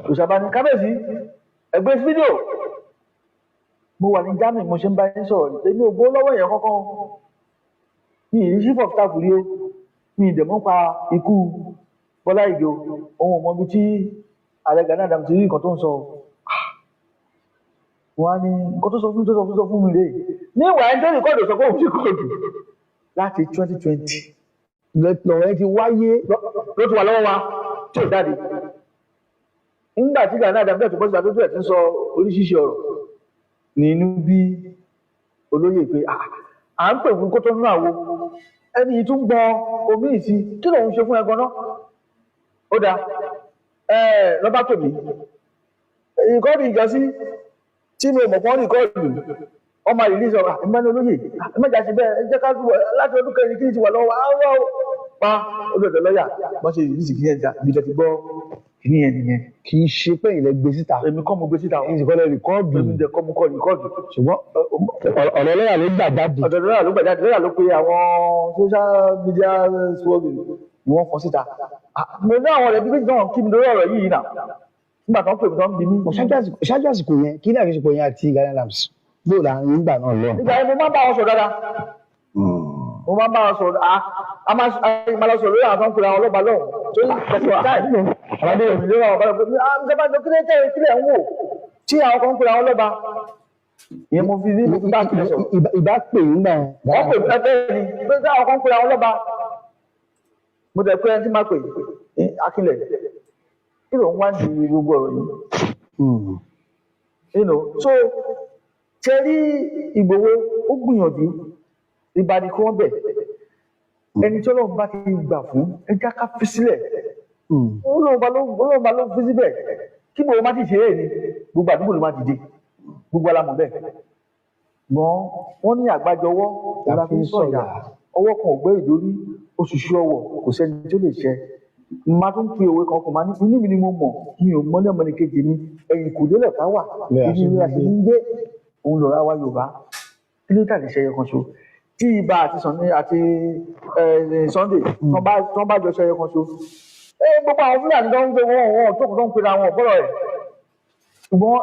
òṣàbá ní kábíyèsí ẹgbẹ́ fídíò mo wà ní Germany mo ṣe ń bá yín sọ̀rọ̀ èmi ò gbó lọ́wọ́ èèyàn kankan mi ì rí chief of staff rí o mi ì dẹ̀ mọ́ pa ikú Bọ́lá Ìgè o òun ò mọ ibi tí ààrẹ Gani Adams ti rí nǹkan tó ń sọ wọn á ní nǹkan tó sọ fún mi rèé ní ìwà ẹni tó rìkọ́ọ̀dù sọ pé òun ti kọ́ọ̀dù láti 2020 lọ́wọ́ ẹ ti wáyé ló ti wà lọ́wọ́ wa tí ò jáde nígbà tí Gani Adams bẹ́ẹ̀ tó bọ́sí àtúntò ẹ̀ ti ń sọ oríṣiríṣi ọ̀rọ̀ nínú bí olóyè pé à ń pè fún kó tó nínú àwo ẹni yìí tún gbọ́n omi ìsí kí lòun ṣe fún ẹ gan-an ó dáa lọ́ba pè mí ìkọ́ọ̀dù ìjọsí tí mi ò mọ̀ fún ìkọ́ọ̀dù ọmọ ìlú sọ̀rọ̀ ìmọ̀ni olóyè ẹ̀mẹ́jà ṣe bẹ́ẹ̀ ẹ jẹ́ ká dúró láti ọdún kẹrin kí n ti wà lọ́wọ́ àwọn pa olóòtú lọ́yà wọ́n ṣe ìrísí kí yẹn jà ibi tẹ́ ti gbọ́ kìíní yẹn nìyẹn. kì í ṣe pé ilẹ̀ gbé síta. èmi kọ́ mo gbé síta. èyí kọ́ lẹ rìkọ́ọ̀dù. èmi dẹ̀ kọ́ mo kọ́ rìkọ́ọ̀dù. ṣùgbọ́n ọ̀rọ̀ lọ́yà ló gbà jáde. ọ̀dọ̀ lọ́yà ló gbà jáde lọ́yà ló pe àwọn social media swagger ni wọ́n fọ́ síta. mo ní àwọn ọ̀rẹ́ bíbí náà kí mi lórí ọ̀rọ̀ yìí nà nígbà tó ń pè mí tó ń bí mi. ṣáájú àsìkò yẹn kí ní àfihàn yẹn àti Gani Adams bóò láàrin nígbà náà lọ. ìgbà yẹn mo máa ń bá wọn sọ dáadáa. mo máa ń bá wọn sọ a máa lọ sọ lórí àwọn tó ń pè àwọn ọlọ́ba lọ́wọ́ tó ń pẹ̀sẹ̀ táì àbádé òmìnira lórí àwọn ọba lọ́wọ́ pé ṣẹ́bà jọ kílẹ̀ tẹ̀ kílẹ̀ ń wò tí àwọn kan ń pè àwọn ọlọ́ba. ìyẹn mo fi ní bá kílẹ̀ sọ. ìbá pè ń gbà yẹn. wọ́n pè mí ẹgbẹ́ ni pé tí àwọn kan ń pè àwọn ọlọ́ba. mo dẹ̀ pé ẹni tí máa pè Akínlẹ̀ kí ló ń wá ní gbogbo ọ̀rọ̀ yìí. so ṣe rí Ìgbòho ó gbìyànjú ìbàdí kí wọ́n bẹ̀ ẹni tí Ọlọ́run bá ti gbà fún ẹja ká fi sílẹ̀ Ọlọ́run bá ló fi síbẹ̀ kí Ìgbòho má ti ṣe é ní gbogbo àdúgbò ló má ti dé gbogbo alamọ̀ bẹ́ẹ̀ mọ́ wọ́n ní àgbájọwọ́ la fi ń sọ̀yà ọwọ́ kan ò gbé ìdórí oṣùṣù ọwọ́ kò sẹ́ni tó lè ṣẹ máa tún pe òwe kan kò máa ní inú mi ni mo mọ̀ mi ò mọ́ ní ọmọ ní kejì mi ẹ̀yìn kò délẹ̀ ká wà ibi ni a ti ń gbé òun lọ́ra wa Yorùbá kí ló tàbí ṣẹyẹ kan ṣo tí ibà àti Sunday tó ń bá jọ ṣẹyẹ kan ṣo gbogbo àwọn Fúlàní tó ń gbé wọn tó kàn tó ń pera wọn bọ́rọ̀ rẹ̀ ṣùgbọ́n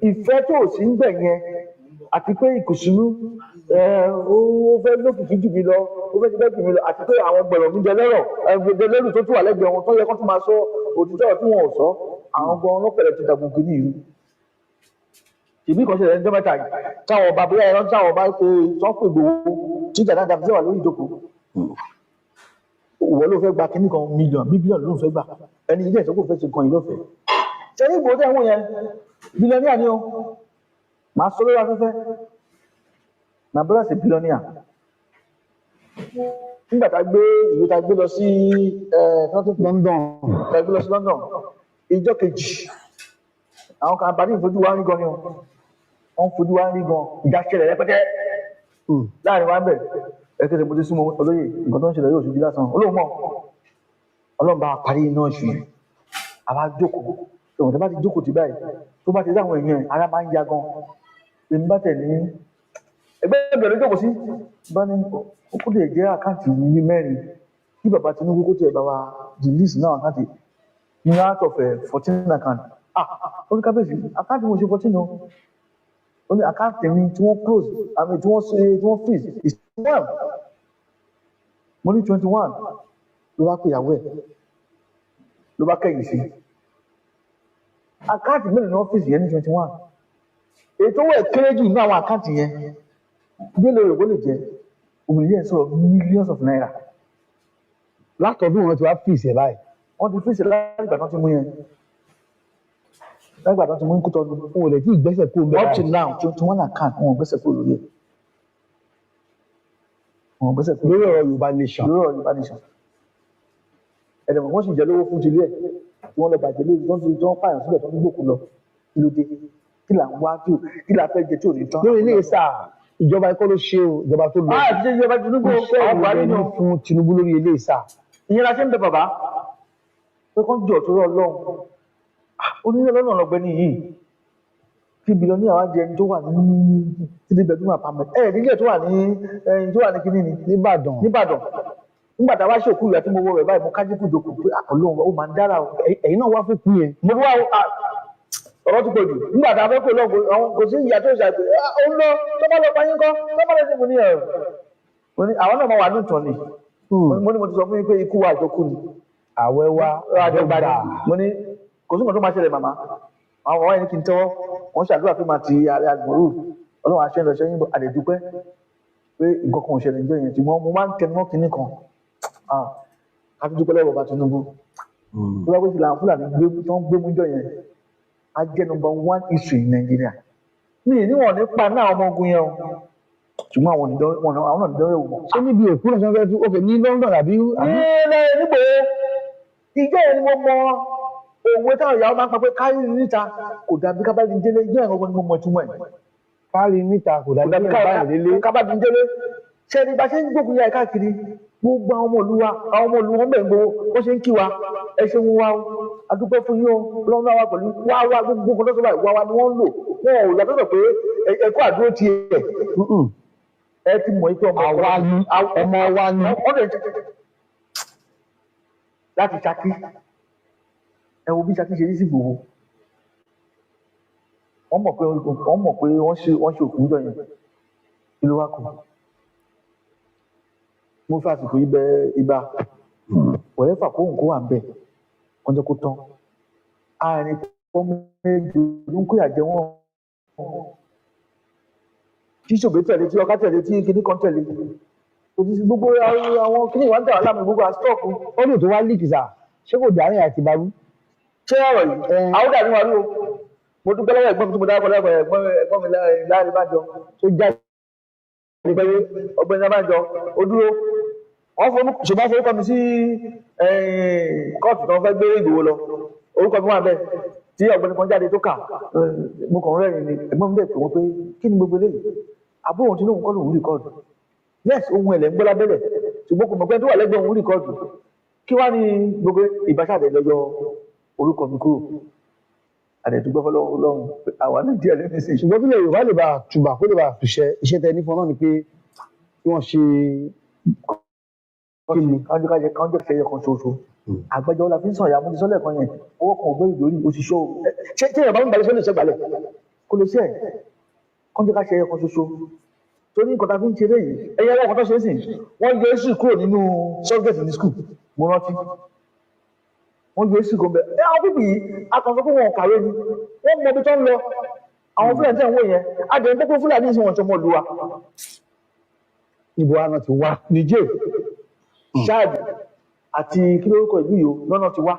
ìfẹ́ tó sì ń bẹ̀ yẹn àti pé ìkùnsínú ó fẹ́ lókìkí jù mí lọ ó fẹ́ ti bẹ́ẹ̀ jù mí lọ àti pé àwọn gbẹ̀rọ̀ mi jẹ lẹ́rọ̀ ẹgbẹ̀dẹ lẹ́rù tó tún wà lẹ́gbẹ̀ẹ́ wọn tó yẹ kó tún máa sọ òtítọ́ tí wọn ò sọ àwọn gan ọlọ́pẹ̀lẹ̀ ti dàgbùn kìíní ìlú ìbí kan ṣẹlẹ̀ ní mẹ́ta yìí táwọn ọba bóyá ẹran táwọn ọba pé sọ́pọ̀ Ìgbòho tí Gani Adams wà lórí ìjókòó ìwọ ló fẹ́ gba kíní kan bílíọ̀nù ló ń fẹ́ gbà ẹni ilé ìṣẹ́kù fẹ́ ṣe nǹkan yìí lọ́fẹ̀ẹ́ ṣe ní Ìgbòho tẹ̀wọ̀n yẹn bílíọ̀nìà ni ó máa sọ lórí afẹ́fẹ́ na brother ṣe bílíọ̀nìà nígbà tá a gbé ìwé tá a gbé lọ sí London ìjọ kejì àwọn kan àbádé ìfojú wa ń rí gan ni o wọ́n fojú wa ń rí gan ìjà ṣẹlẹ̀ rẹpẹtẹ láàrin wa ń bẹ̀ ẹ̀kẹ́sẹ̀ mo ti súnmọ́ olóyè nǹkan tó ń ṣẹlẹ̀ yóò ṣojú lásán olóòmọ̀ Ọlọ́run bá parí iná ìṣù yìí àwa jókòó ìwọ̀n tó bá ti jókòó ti báyìí tó bá ti rí àwọn èèyàn ara máa ń ya gan èmi bá tẹ̀ ní ẹgbẹ́ ìbẹ̀rẹ̀ jókòó sí bá ní ó kó lè jẹ́ àkáǹtì ní mẹ́rin kí bàbá Tinubu kó tiẹ̀ bá wa release náà àkáǹtì ní out of 14 account ó ní kábíyèsí àkáǹtì mo ṣe 14 o ó ní àkáǹtì mi tí wọ́n close àmì tí wọ́n freeze is 21 mo ní 21 ló bá pè ìyàwó ẹ̀ ló bá kẹ́yìn sí àkáǹtì mélòó ní ọ́fíìsì yẹn ní 21 ètò owó ẹ̀ kéré jù ní àwọn àkáǹtì yẹn bí lè rò ó lè jẹ òmìnira yẹn sọ̀rọ̀ millions of naira látọ̀dún wọn ti wá fìsẹ̀ báyìí wọ́n ti fìsẹ̀ láti ìgbà tán ti mú yẹn láti ìgbà tán ti mú kú tọ́nu fún olè tí ìgbésẹ̀ kó ń bẹ̀rẹ̀ up to now 21 account wọn gbẹ́sẹ̀ kó lórí ẹ̀ wọn gbẹ́sẹ̀ kó lórí ọ̀rọ̀ Yorùbá nation ẹ̀dẹ̀mọ̀ wọ́n sì jẹ́ lówó fún tilé ẹ̀ tí wọ́n lọ bàjẹ́ lórí tí wọ́n pààyàn síbẹ̀ tó ń gbòkú lọ kí ló dé kí là ń wá kí là fẹ́ jẹ tí ò ní tán. lórí ilé ìsà ìjọba ikọ́ ló ṣe o ìjọba tó lọ. àti ìjọba Tinubu iṣẹ́ ìwé fún Tinubu lórí ilé ìsà. ìyẹn la ṣe ń bẹ bàbá pé kán jọ tó rọ Ọlọ́run onílé lọ́nà ọ̀gbẹ́ni yìí kí bílíọ̀nù àwọn jẹ ẹni tó wà ní 3 bedroom apartment nílé tó wà ní kíní ni Nìbàdàn nígbà tá a wá ṣòkú ìyá tí mo wọ rẹ̀ báyìí mo kájú kùjòkù pé Ọlọ́run ó máa ń dára o. ẹ̀yin náà wá fún kú yẹn. mo wá ọ̀rọ̀ ti pọ̀ jù nígbà tá a fẹ́ kó lọ kò sí ìyá tó ṣàgbé òun lọ tó bá lọ payín kọ́ tó bá lọ sí mo ní ẹ̀rọ mo ní àwọn náà máa wà ní ìtàn ni mo ní mo ti sọ fún yín pé ikú wa àjọkú ni àwẹ̀ wa àjọgbàdì mo ní kò sí nǹkan tó máa ṣẹlẹ̀ màmá àwọn ọmọ yẹn kì í tẹ́wọ́ wọ́n ṣàdúrà fún màá ti àgbòrò Ọlọ́run àṣẹ lọ sẹ́yìn àdẹ̀dúpẹ́ pé nǹkan kan ò ṣẹlẹ̀ níjọ́ yẹn tí mo máa ń tẹnu kínní kan ká tó dúpẹ́ lọ́wọ́ bàbá Tinubu tó bá pèsè làwọn Fúlàní tó ń gbé mú jọ yẹn á jẹ́ number 1 issue in Nigeria mi ì níwọ̀n nípa náà ọmọ ogun yẹn o ṣùgbọ́n àwọn náà nídọ́rẹ́ wò. ṣé níbi òkú náà sọ fẹ́ tún òkè ní London àbí. níbo ìjọ yẹn ni mo mọ òwe táwọn ìyàwó máa ń pa pé kárí níta kò dàbí kábàdì délé ìjọ yẹn gbogbo ni mo mọ ìtumọ̀ ẹ̀. kárí níta kò dàbí kábàdì délé ṣé ní bá ṣe ń gbógun yá ẹ káàkiri gbogbo àwọn ọmọ ìlú wọn bẹ̀ ń gbowó wọ́n ṣe ń kí wa ẹ ṣe ń wá o adúpẹ́ fún yín o lọ́nà wa pẹ̀lú wá gbogbo nǹkan tó sọ báyìí wá ni wọ́n ń lò wọn ò yàtọ̀ pé ẹ̀kọ́ àdúró ti ẹ ti mọ̀ pé ọmọ wa ni láti Ṣakí ẹ wo bí Ṣakí ṣe rí sí Ìgbòho wọ́n mọ̀ pé wọ́n ṣe òkú jọ yẹn kí ló wá kù mo fẹ́ àsìkò yìí bẹ ibà wọ̀lẹ́fà kóhùn kó wà ń bẹ̀ wọ́n jẹ́ kó tán àárín pọ́ méjì ló ń kó ìyàjẹ́ wọn tí ṣògbé tẹ̀lé tí ọká tẹ̀lé tí kinní kan tẹ̀lé òtítí gbogbo àwọn kinní ìwà ń tẹ̀wá láàmú gbogbo àstọ́ọ̀kù. ó lè tó wá líkì sà ṣé kò dáhùn àti barú. ṣé ọ̀rọ̀ yìí àwọn dàbí wà lóo mo dúpẹ́ lọ́wọ́ ẹ̀gbọ́n mi tí mo dára pẹ̀lú ẹ̀gbọ́n mi láàrin bájọ tó jáde ọ̀gbẹ́ni abájọ ó dúró ṣùgbọ́n forúkọ mi sí kóòtù tó ń fẹ́ gbé Ìgbòho lọ orúkọ mi wà bẹ́ẹ̀ tí ọ̀gbẹ́ni kan jáde tó kà mo kàn rẹ́rìn ni ẹ̀gbọ́n mi bẹ̀ pé wọ́n pé kí ni gbogbo eléyìí àbúrò tí lóun kọ́ lòun rìkọ́ọ̀dù yes ohun ẹ̀lẹ́ ń gbọ́ lábẹ́lẹ̀ ṣùgbọ́n kò mọ̀ pé tó wà lẹ́gbẹ̀ẹ́ òun rìkọ́ọ̀dù kí wá ní gbogbo ìbáṣàdé lọ́jọ́ orúkọ mi kúrò àdẹ̀dúgbọ́ fọlọ́run àwa Nàìjíríà lẹ́nu sí. ṣùgbọ́n bí Yorùbá lè bá tùbà kó lè bá tùṣẹ́ iṣẹ́ tẹ nífọn náà ni pé kí wọ́n ṣe kí ni kájọ kẹyẹ kan ṣoṣo àgbẹjọ la fi ń sọ̀rọ̀ àmúdi sọ́lẹ̀ kan yẹn owó kan ògbé ìlórí òṣìṣọ́ ṣé tí èèyàn bá ń balẹ̀ sọ́lẹ̀ ṣẹ́gbàlẹ̀ kò lè ṣe ẹ̀ kọ́ńjọ́ ká ṣe ẹyẹ kan ṣoṣo torí nǹkan tá a fi ń ṣeré yìí ẹyẹ ẹwọ́ kan tó ṣe é sìn wọ́n yọ èsì kúrò nínú subject ní school mo rántí wọ́n yọ èsì kan bẹ́ẹ̀ àwọn pípì yìí akọ̀ǹsọ́ pé wọn kàwé ni wọ́n mọ ibi tó ń lọ àwọn Fúlàní tẹ̀ ń wò yẹn adẹ̀ ń pẹ́ Fúlàní ìsìn wọn ṣọmọ lu wa ibo àná ti wá Niger Chad àti kí lórúkọ ìlú yìí lọ́nà ti wá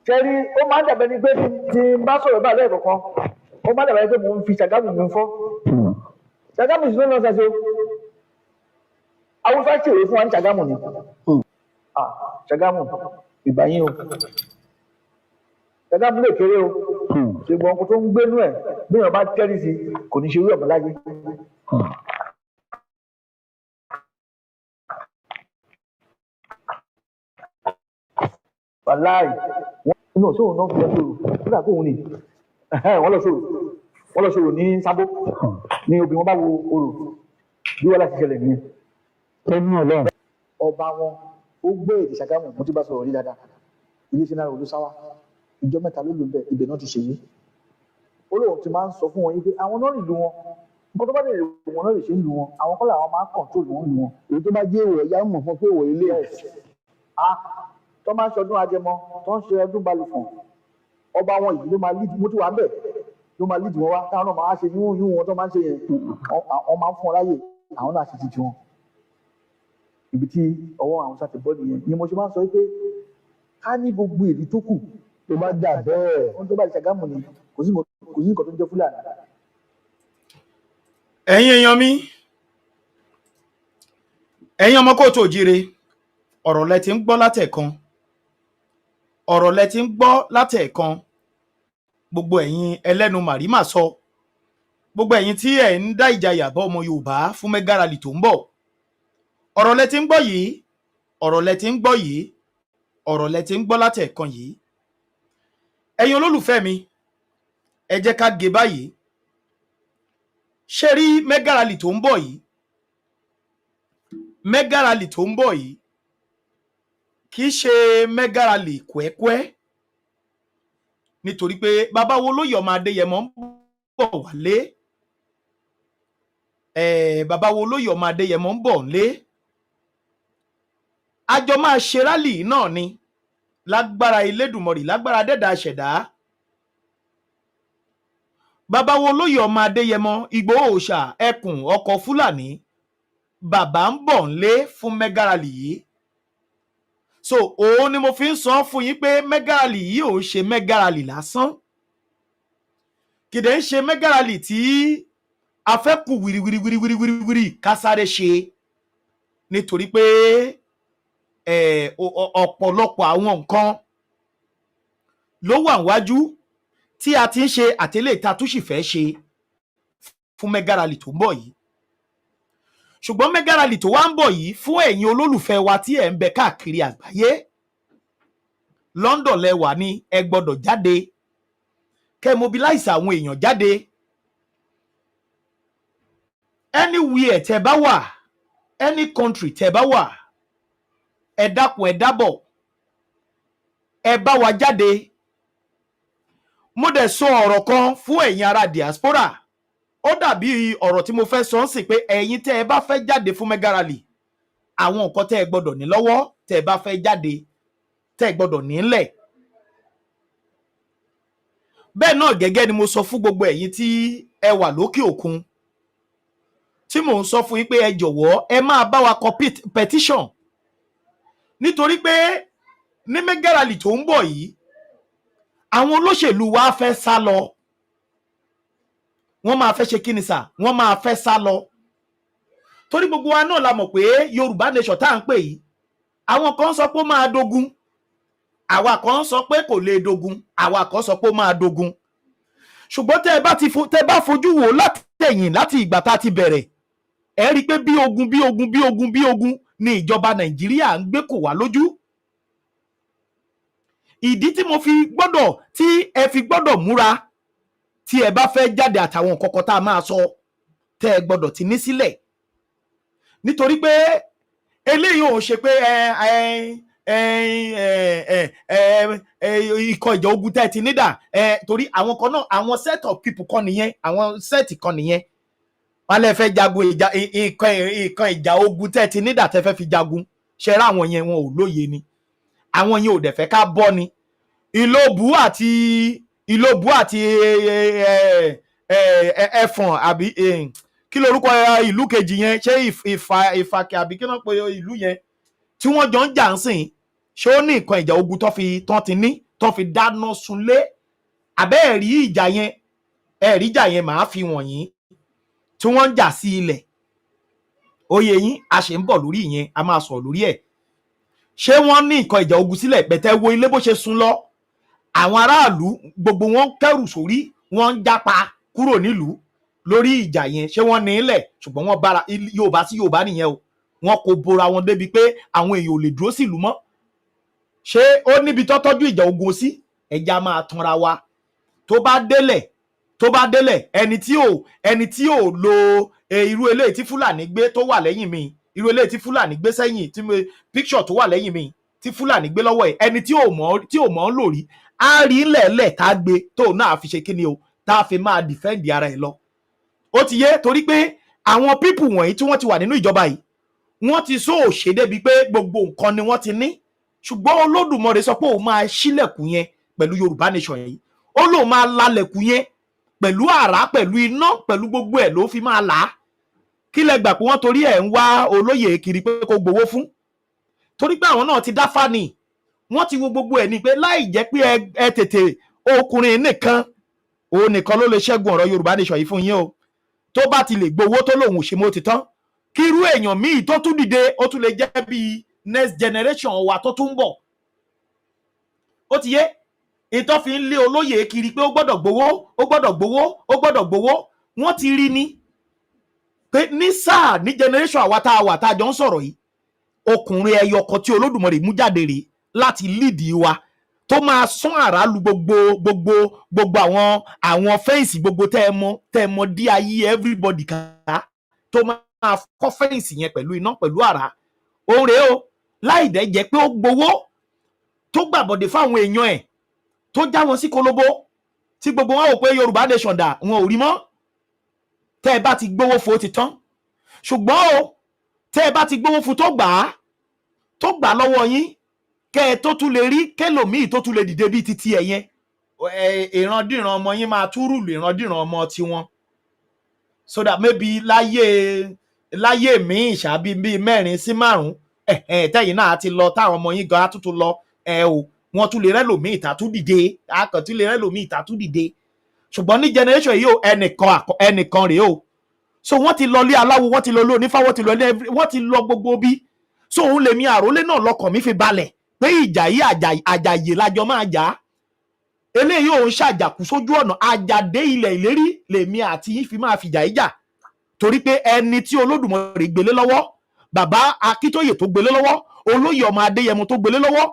kẹrí ó máa ń dàbẹ́ ni pé tí n bá sọ̀rọ̀ bá lẹ́ẹ̀kọ̀kan ó máa ń dàbẹ́ pé mo ń fi Ṣàgámù mi fọ́ Ṣàgámù sí lọ́nà ṣàṣe Haúsá ṣèrè fún wa ní Ṣàgámù ni Ṣàgámù ìbáyín o Ṣàgámù lè kéré o ṣùgbọ́n ọkọ̀ tó ń gbénú ẹ̀ bí èèyàn bá tẹ́rì sí kò ní ṣe irú ọ̀bọ̀ láyé. wàláì wọn náà sóòrùn náà fi lọ sóòrùn nígbà tó òun ni wọn lọ sóòrùn ní Sábó ní obìnrin wọn bá wo orò bí wọn láti ṣẹlẹ̀ nìyẹn. ẹnu Ọlọ́run. ọba wọn ó gbé èdè Ṣàgámù mo ti bá sọ̀rọ̀ rí dáadáa ilé iṣẹ́ náà olùsáwá ìjọ mẹ́ta ló lò bẹ́ẹ̀ ibẹ̀ náà ti ṣèyí ó lóun ti máa ń sọ fún wọn yìí pé àwọn náà nílùú wọn nǹkan tó bá lè rè wọn náà lè ṣe ń lu wọn àwọn kọ́lá àwọn máa ń kọ̀ǹtólù wọn lu wọn. èyí tó bá jẹ́ èèwọ̀ ẹ̀yà mọ̀ fún pé èèwọ̀ ilé tó máa ń ṣe ọdún Agẹmọ tó ń ṣe ọdún Balùfọ̀n ọba wọn yìí ló máa lead mo ti wà bẹ́ẹ̀ ló máa lead wọn wá táwọn náà máa ṣe yún wọn tó máa ń ṣe yẹn wọn máa ń fún ọ láyè àwọn náà ṣe ti tiwọn ibi tí ọwọ́ àwọn sáà ti bọ́ nìyẹn ni mo ṣe máa ń sọ pé ká ní gbogbo èdè tó kù tó bá dà bẹ́ẹ̀ ohun tó bá di Ṣàgámù ni kò sí nǹkan tó ń jẹ́ Fúlàní. ẹ̀yin èèyàn mi ẹ̀yin ọmọ kóòtù òjíire ọ̀rọ̀ lẹ ti ń gbọ́ látẹ̀ẹ̀kan gbogbo ẹ̀yin ẹlẹ́nu màrímà sọ gbogbo ẹ̀yin tí ẹ̀ ń dá ìjayà bá ọmọ Yorùbá fún Mega Rally tó ń bọ̀ ọ̀rọ̀ lẹ ti ń gbọ́ látẹ̀ẹ̀kan yìí ẹ̀yin olólùfẹ́ mi ẹ jẹ́ ká gé báyìí ṣe rí Mega Rally tó ń bọ̀ yìí mega rally tó ń bọ̀ yìí kì í ṣe mega rally kwẹ́kwẹ́ nítorí pé bàbá wo lóyè ọmọ Adéyẹmọ ń bọ̀ wálé bàbá wo lóyè ọmọ Adéyẹmọ ń bọ̀ nílé àjọ máa ṣe rally náà ni lágbára Elédùmarè lágbára dẹ́dà ṣẹ̀dá bàbá wo lóyè ọmọ Adéyẹmọ Ìgbòho Òòṣà ẹkùn ọkọ̀ Fúlàní bàbá ń bọ̀ nílé fún mega rally yìí so òun ni mo fi ń sọ fún yín pé mega rally yìí ò ń ṣe mega rally lásán kìdẹ̀ ń ṣe mega rally tí a fẹ́ kù wìrìwìrìwìrìwìrì ká sáré ṣe nítorí pé ọ̀pọ̀lọpọ̀ àwọn nǹkan ló wà níwájú tí a ti ń ṣe àtẹlé ìta tó sì fẹ́ ṣe fún mega rally tó ń bọ̀ yìí ṣùgbọ́n mega rally tó wá ń bọ̀ yìí fún ẹ̀yin olólùfẹ́ wa tí ẹ̀ ń bẹ káàkiri àgbáyé London lẹ́wà ni ẹ gbọ́dọ̀ jáde kẹ́ mobilize àwọn èèyàn jáde anywhere tẹ́ bá wà any country tẹ́ bá wà ẹ dákun ẹ dábọ̀ ẹ bá wa jáde mo dẹ̀ sọ ọ̀rọ̀ kan fún ẹ̀yin ará diaspora ó dàbí ọ̀rọ̀ tí mo fẹ́ sọ ń sìn pé ẹ̀yin tẹ́ ẹ bá fẹ́ jáde fún mega rally àwọn nǹkan tẹ́ ẹ gbọ́dọ̀ ní lọ́wọ́ tẹ́ ẹ bá fẹ́ jáde tẹ́ ẹ gbọ́dọ̀ ní ńlẹ̀ bẹ́ẹ̀ náà gẹ́gẹ́ ni mo sọ fún gbogbo ẹ̀yin tí ẹ wà lókè òkun tí mò ń sọ fún yín pé ẹ jọ̀wọ́ ẹ máa bá wa kọ petition nítorí pé ní mega rally tó ń bọ̀ yìí àwọn olóṣèlú wa fẹ́ sá lọ wọ́n máa fẹ́ ṣe kí ni sà wọ́n máa fẹ́ sá lọ torí gbogbo wa náà la mọ̀ pé Yorùbá nation tá à ń pè yìí àwọn kan sọ pé ó máa dogun àwa kan sọ pé kò lè dogun àwa kan sọ pé ó máa dogun ṣùgbọ́n tẹ́ ẹ bá fojú wò látẹ̀yìn láti ìgbà tá a ti bẹ̀rẹ̀ ẹ rí i pé bí ogun ni ìjọba Nàìjíríà ń gbé kò wá lójú ìdí tí ẹ fi gbọ́dọ̀ múra tí ẹ bá fẹ́ jáde àtàwọn nǹkan kan tá a máa sọ tẹ́ ẹ gbọ́dọ̀ ti ní sílẹ̀ nítorí pé eléyìí ò ṣe pé ikọ̀ ìjà ogun tẹ́ ẹ ti nídà torí àwọn kan náà àwọn set of people kan nìyẹn àwọn set kan nìyẹn wọn lè fẹ́ jagun ikọ̀ ìjà ogun tẹ́ ẹ ti nídà tẹ́ fẹ́ fi jagun ṣe rá àwọn yẹn wọn ò lóye ni àwọn yẹn ò dẹ̀ fẹ́ ká bọ́ ni ìlóbù àti ẹfọ̀n àbí kí lorúkọ ìlú kejì yẹn ṣé ìfàkẹ́ àbí kí náà pe ìlú yẹn tí wọ́n jọ ń jà ń sìn ṣé ó ní nǹkan ìjà ogun tó fi dáná sunlé àbẹ́ ẹ̀rí ìjà yẹn màá fi wọ̀nyí tí wọ́n ń jà sí ilẹ̀ oyè yín a ṣe ń bọ̀ lórí ìyẹn a máa sọ̀rọ̀ lórí ẹ̀ ṣé wọ́n ní nǹkan ìjà ogun sílẹ̀ pẹ̀tẹ́ wo ilé bó ṣe sún lọ àwọn aráàlú gbogbo wọn kẹrù sórí wọn ń jápa kúrò nílùú lórí ìjà yẹn ṣé wọ́n ní ilẹ̀ ṣùgbọ́n wọ́n bára Yorùbá sí Yorùbá nìyẹn o wọ́n kò bora wọn débi pé àwọn èèyàn ò lè dúró sílùú mọ́ ṣé ó níbi tó tọ́jú ìjà ogun sí ẹja máa tanra wa tó bá délẹ̀ ẹni tí ò lo irú eléyìí tí Fúlàní gbé tó wà lẹ́yìn mi irú eléyìí tí Fúlàní gbé sẹ́yìn tí picture tó wà lẹ́yìn mi tí Fúlàní gbé lọ́wọ́ ẹ̀ ẹni tí ò mọ̀ ń lò rí á rí lẹ̀lẹ̀ tá a gbé tó náà fi ṣe kíni o tá a fi máa defend ara ẹ̀ lọ ó ti yé torí pé àwọn people wọ̀nyí tí wọ́n ti wà nínú ìjọba yìí wọ́n ti sọ òṣè débi pé gbogbo nǹkan ni wọ́n ti ní ṣùgbọ́n Olódùmarè sọ pé òun máa ṣílẹ̀kùn yẹn pẹ̀lú Yorùbá nation yìí ó lóun máa lálẹ̀kùn yẹn pẹ̀lú àrá pẹ̀lú iná pẹ̀lú gbogbo ẹ̀ ló fi máa là á kí lẹ gbà pé wọ́n torí ẹ̀ ń wá olóyè kiri pé kó gbowó fún torí pé àwọn náà ti dá fani wọ́n ti wo gbogbo ẹ̀ ní pé láì jẹ́ pé ẹ tètè ọkùnrin nìkan òun nìkan ló lè ṣẹ́gun ọ̀rọ̀ Yorùbá nation yìí fún yín o tó bá ti lè gbowó tó lòun ò ṣe mọ́ ti tán kí irú èèyàn míì tó tún dìde ó tún lè jẹ́ bí next generation wa tó tún bọ̀ ó ti yé ìtọ́ fi ń lé olóyè kiri pé ó gbọ́dọ̀ gbowó wọ́n ti rí ni pé ní sáà ní generation àwa tá a wà tá a jọ ń sọ̀rọ̀ yìí ọkùnrin ẹyọ kan tí Olódùmarè mú jáde rèé láti líìdì wa tó máa sún àrá lu gbogbo àwọn fẹ́ǹsì gbogbo tẹ́ ẹ mọ̀ dí ayé everybody ká tó máa máa kọ́ fẹ́ǹsì yẹn pẹ̀lú iná pẹ̀lú àrá òun rèé o, láì dẹ̀ jẹ́ pé ó gbowó tó gbàbọ̀dé fáwọn èèyàn ẹ̀ tó já wọn sí kólóbó tí gbogbo wọn wò pé Yorùbá nation dà, wọn ò rí mọ́. Tẹ́ ẹ bá ti gbowó fún ó ti tán, ṣùgbọ́n o tẹ́ ẹ bá ti gbowó fún tó gbà lọ́wọ́ yín, kẹ́ ẹ tó tún lè rí kẹlòmíì tó tún lè dìde bíi titi ẹ̀ yẹn, ìrandíran ọmọ yín máa tún rúlù ìrandíran ọmọ tiwọn, so that maybe láyé míì ṣáàbí bíi 4 sí 5 tẹ́yìn náà ti lọ, táwọn ọmọ yín gan á tún lọ o, wọ́n tún lè rẹ́lòmíì ìta tún dìde, akàn tún lè rẹ́lòmíì ìta tún dìde. Ṣùgbọ́n ní generation yìí o, ẹnìkan rèé o, so wọ́n ti lọ lé aláwo, wọ́n ti lọ lé onífá, wọ́n ti lọ gbogbo bí, so òun lèmi àrólé náà lọ́kàn mi fi balẹ̀ pé ìjà yìí àjàyè lájọ máa jà, eléyìí òun ṣàjàkú sójú ọ̀nà, àjàdé ilẹ̀ ìlérí lèmi àti yín fi máa fìjà ìjà, torí pé ẹni tí Olódùmarè gbélé lọ́wọ́, bàbá Akíntóyè tó gbélé lọ́wọ́, olóyè ọmọ Adéyẹmọ tó gbélé lọ́wọ́,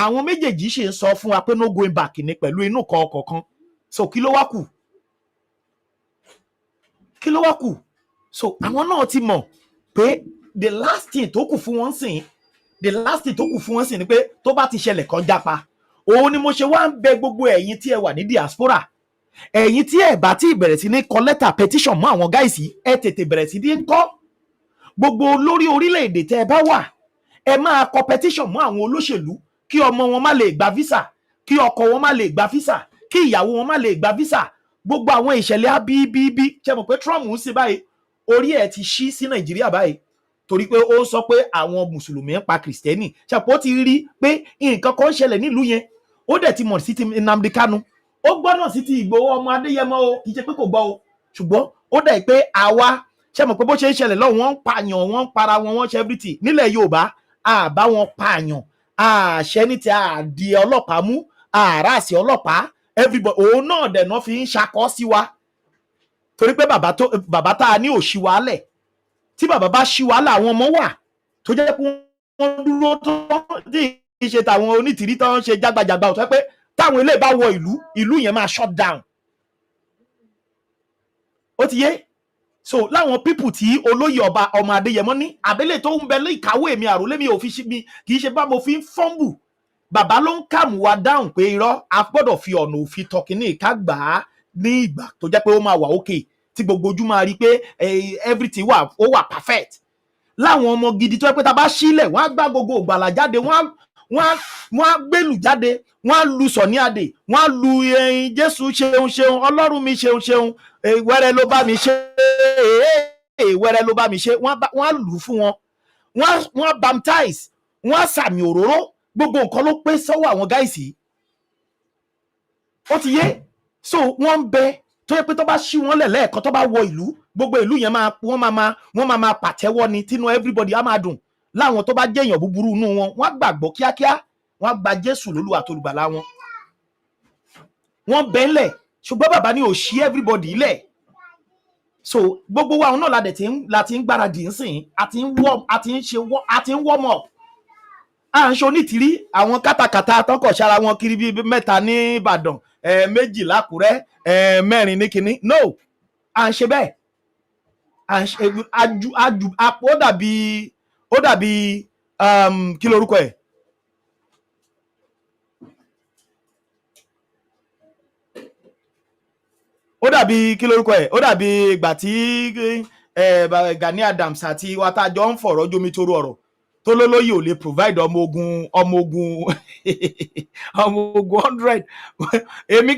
àwọn méjèèjì ṣe ń sọ fún wa pé no going back ni pẹ̀lú inú kọ̀ọ̀kan. So kí ló wá kù? So àwọn náà ti mọ̀ pé the last thing tó kù fún wọn sìn ni pé tó bá ti ṣẹlẹ̀ kan jápa. Òun ni mo ṣe wá ń bẹ gbogbo ẹ̀yin tí ẹ wà ní diaspora, ẹ̀yin tí ẹ bá ti bẹ̀rẹ̀ sí ní kọ lẹ́tà petition mọ́ àwọn gáìsì, ẹ tètè bẹ̀rẹ̀ sí ní kọ. Gbogbo olórí orílẹ̀-èdè tẹ́ ẹ bá wà, ẹ máa kọ petition mọ́ àwọn olóṣèlú kí ọmọ wọn má lè gba visa, kí ọkọ wọn má lè gba visa, kí ìyàwó wọn má lè gba visa. Gbogbo àwọn ìṣẹ̀lẹ̀ abíbíbí, ṣe mọ̀ pé Trump ń ṣe báyìí, orí ẹ̀ ti ṣí sí Nàìjíríà báyìí, torí pé ó sọ pé àwọn mùsùlùmí ń pa kìrìsìtẹ́nì, ṣàpọ̀ ti rí pé nǹkan kan ṣẹlẹ̀ nílùú yẹn, ó dẹ̀ ti mọ̀ sí ti Nnamdi Kanu, ó gbọ́ náà sí ti Ìgbòho ọmọ Adéyẹmọ o, kì í ṣe pé kò gbọ́ o, ṣùgbọ́n ó dẹ̀ pé àwa, ṣe mọ̀ pé bó ṣe ń ṣẹlẹ̀ lọ́wọ́, wọ́n ń pààyàn, wọ́n ń para wọn, wọ́n ṣe everything. Nílẹ̀ Yorùbá àbá wọn pààyàn, àṣẹ ní ti àdì ọlọ́pàá mú, àràsì ọlọ́pàá, everybody òun náà dẹ̀ náà fi ń ṣakọ́ sí wa, torí pé bàbá tá a ní ò ṣí wa lẹ̀, tí bàbá bá ṣí wa lẹ̀, àwọn ọmọ wà tó jẹ́ pé wọ́n dúró tán, tí ìṣe tàwọn onítìrí tán ṣe jágbajàgba, ọ̀tọ́ pé táwọn ilé bá wọ ìlú yẹn máa shut down. Ó ti yé? So láwọn people tí olóyè ọmọ Adéyẹmọ ní àbẹ́lẹ̀ tó ń bẹ lé ìkáwé mi àrólé mi ò fi ṣí mi, kì í ṣe bá mo fi ń fọ́nbù. Bàbá ló ń kàmù wa dáhùn pé irọ́, a gbọ́dọ̀ fi ọ̀nà òfin tọkíní ká gbà á ní ìgbà tó jẹ́ pé ó máa wà okay, tí gbogbo ojú máa rí pé everything ó wà perfect. Láwọn ọmọ gidi tó jẹ́ pé tá bá sílẹ̀, wọ́n á gbá gbogbo ògbàlà jáde, wọ́n á gbélù jáde, wọ́n á lu Sọ̀ní Adé, wọ́n á lu Jésù ṣeun, Ọlọ́run mi ṣeun, wẹ́rẹ́ ló bá mi ṣe, wẹ́rẹ́ ló bá mi ṣe, wọ́n á lù fún wọn, wọ́n á baptize, wọ́n á sàmì òróró, gbogbo nǹkan ló pé sọ́wọ́ àwọn gáìsì. Ó ti yé? So wọ́n ń bẹ tó yẹ pé tó bá ṣí wọn lẹ̀ lẹ́ẹ̀kan, tó bá wọ ìlú, gbogbo ìlú yẹn wọ́n máa pàtẹ́wọ́ ni, tínú everybody á máa dùn. Láwọn tó bá jẹ́ èèyàn búburú inú wọn, wọ́n gbàgbọ́ kíákíá, wọ́n gba Jésù lólúwa àtolùgbàlà wọn. Wọ́n bẹ́ńlẹ̀, ṣùgbọ́n bàbá ní ò ṣí everybody lẹ̀. So gbogbo wa náà la ti ń gbáradì ń sìn, àti ń warm up. À ń ṣe onítìrí, àwọn kátàkátà tọkọ̀ ṣara wọn kiri bíi 3 ní Ìbàdàn, 2 l'Ákúrẹ́, 4 ní kinní. No, à ń ṣe bẹ́ẹ̀. À ń ṣe ó dàbí kí lorúkọ ẹ̀? Ó dàbí ìgbà tí Gani Adams àti Wàtàjọ ń fọ̀rọ̀ jomi toro ọ̀rọ̀ tó lólóyè ò lè provide ọmọ ogun 100. èmi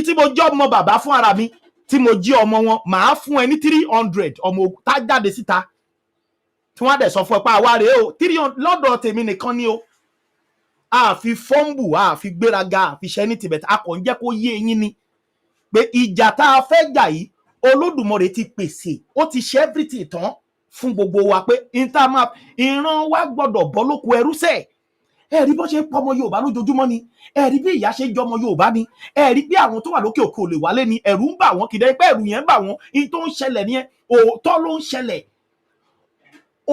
tí mo jọ́ ọmọ bàbá fún ara mi, tí mo jí ọmọ wọn, màá fún ẹ ní 300 ọmọ ogun tá jáde síta, tí wọ́n á dẹ̀ sọ fún ẹ pé àwa rèé o, 300 lọ́dọ̀ tèmi nìkan ni o. Àfi fọ́ǹbù, àfi gbéraga, àfi ṣẹ́ni tìbẹ̀tì, a kò ń jẹ́ kó yé yín ni pé ìjà tá a fẹ́ jà yìí, Olódùmarè ti pèsè, ó ti ṣe everything tán fún gbogbo wa, pé ìran wa gbọ́dọ̀ bọ́ lóko ẹrú sẹ̀. Ẹ rí bó ṣe ń pọ̀ ọmọ Yorùbá lójoojúmọ́ ni, ẹ rí bí ìyà ṣe ń jọ ọmọ Yorùbá ni, ẹ rí bí àwọn tó wà lókè òkè ò lè wálé ni, ẹ̀rù ń bà wọ́n, kìdá pé ẹ̀rù yẹn ń bà wọ́n, in tó ń ṣẹlẹ̀ nìyẹn, òótọ́ ló ń ṣẹlẹ̀.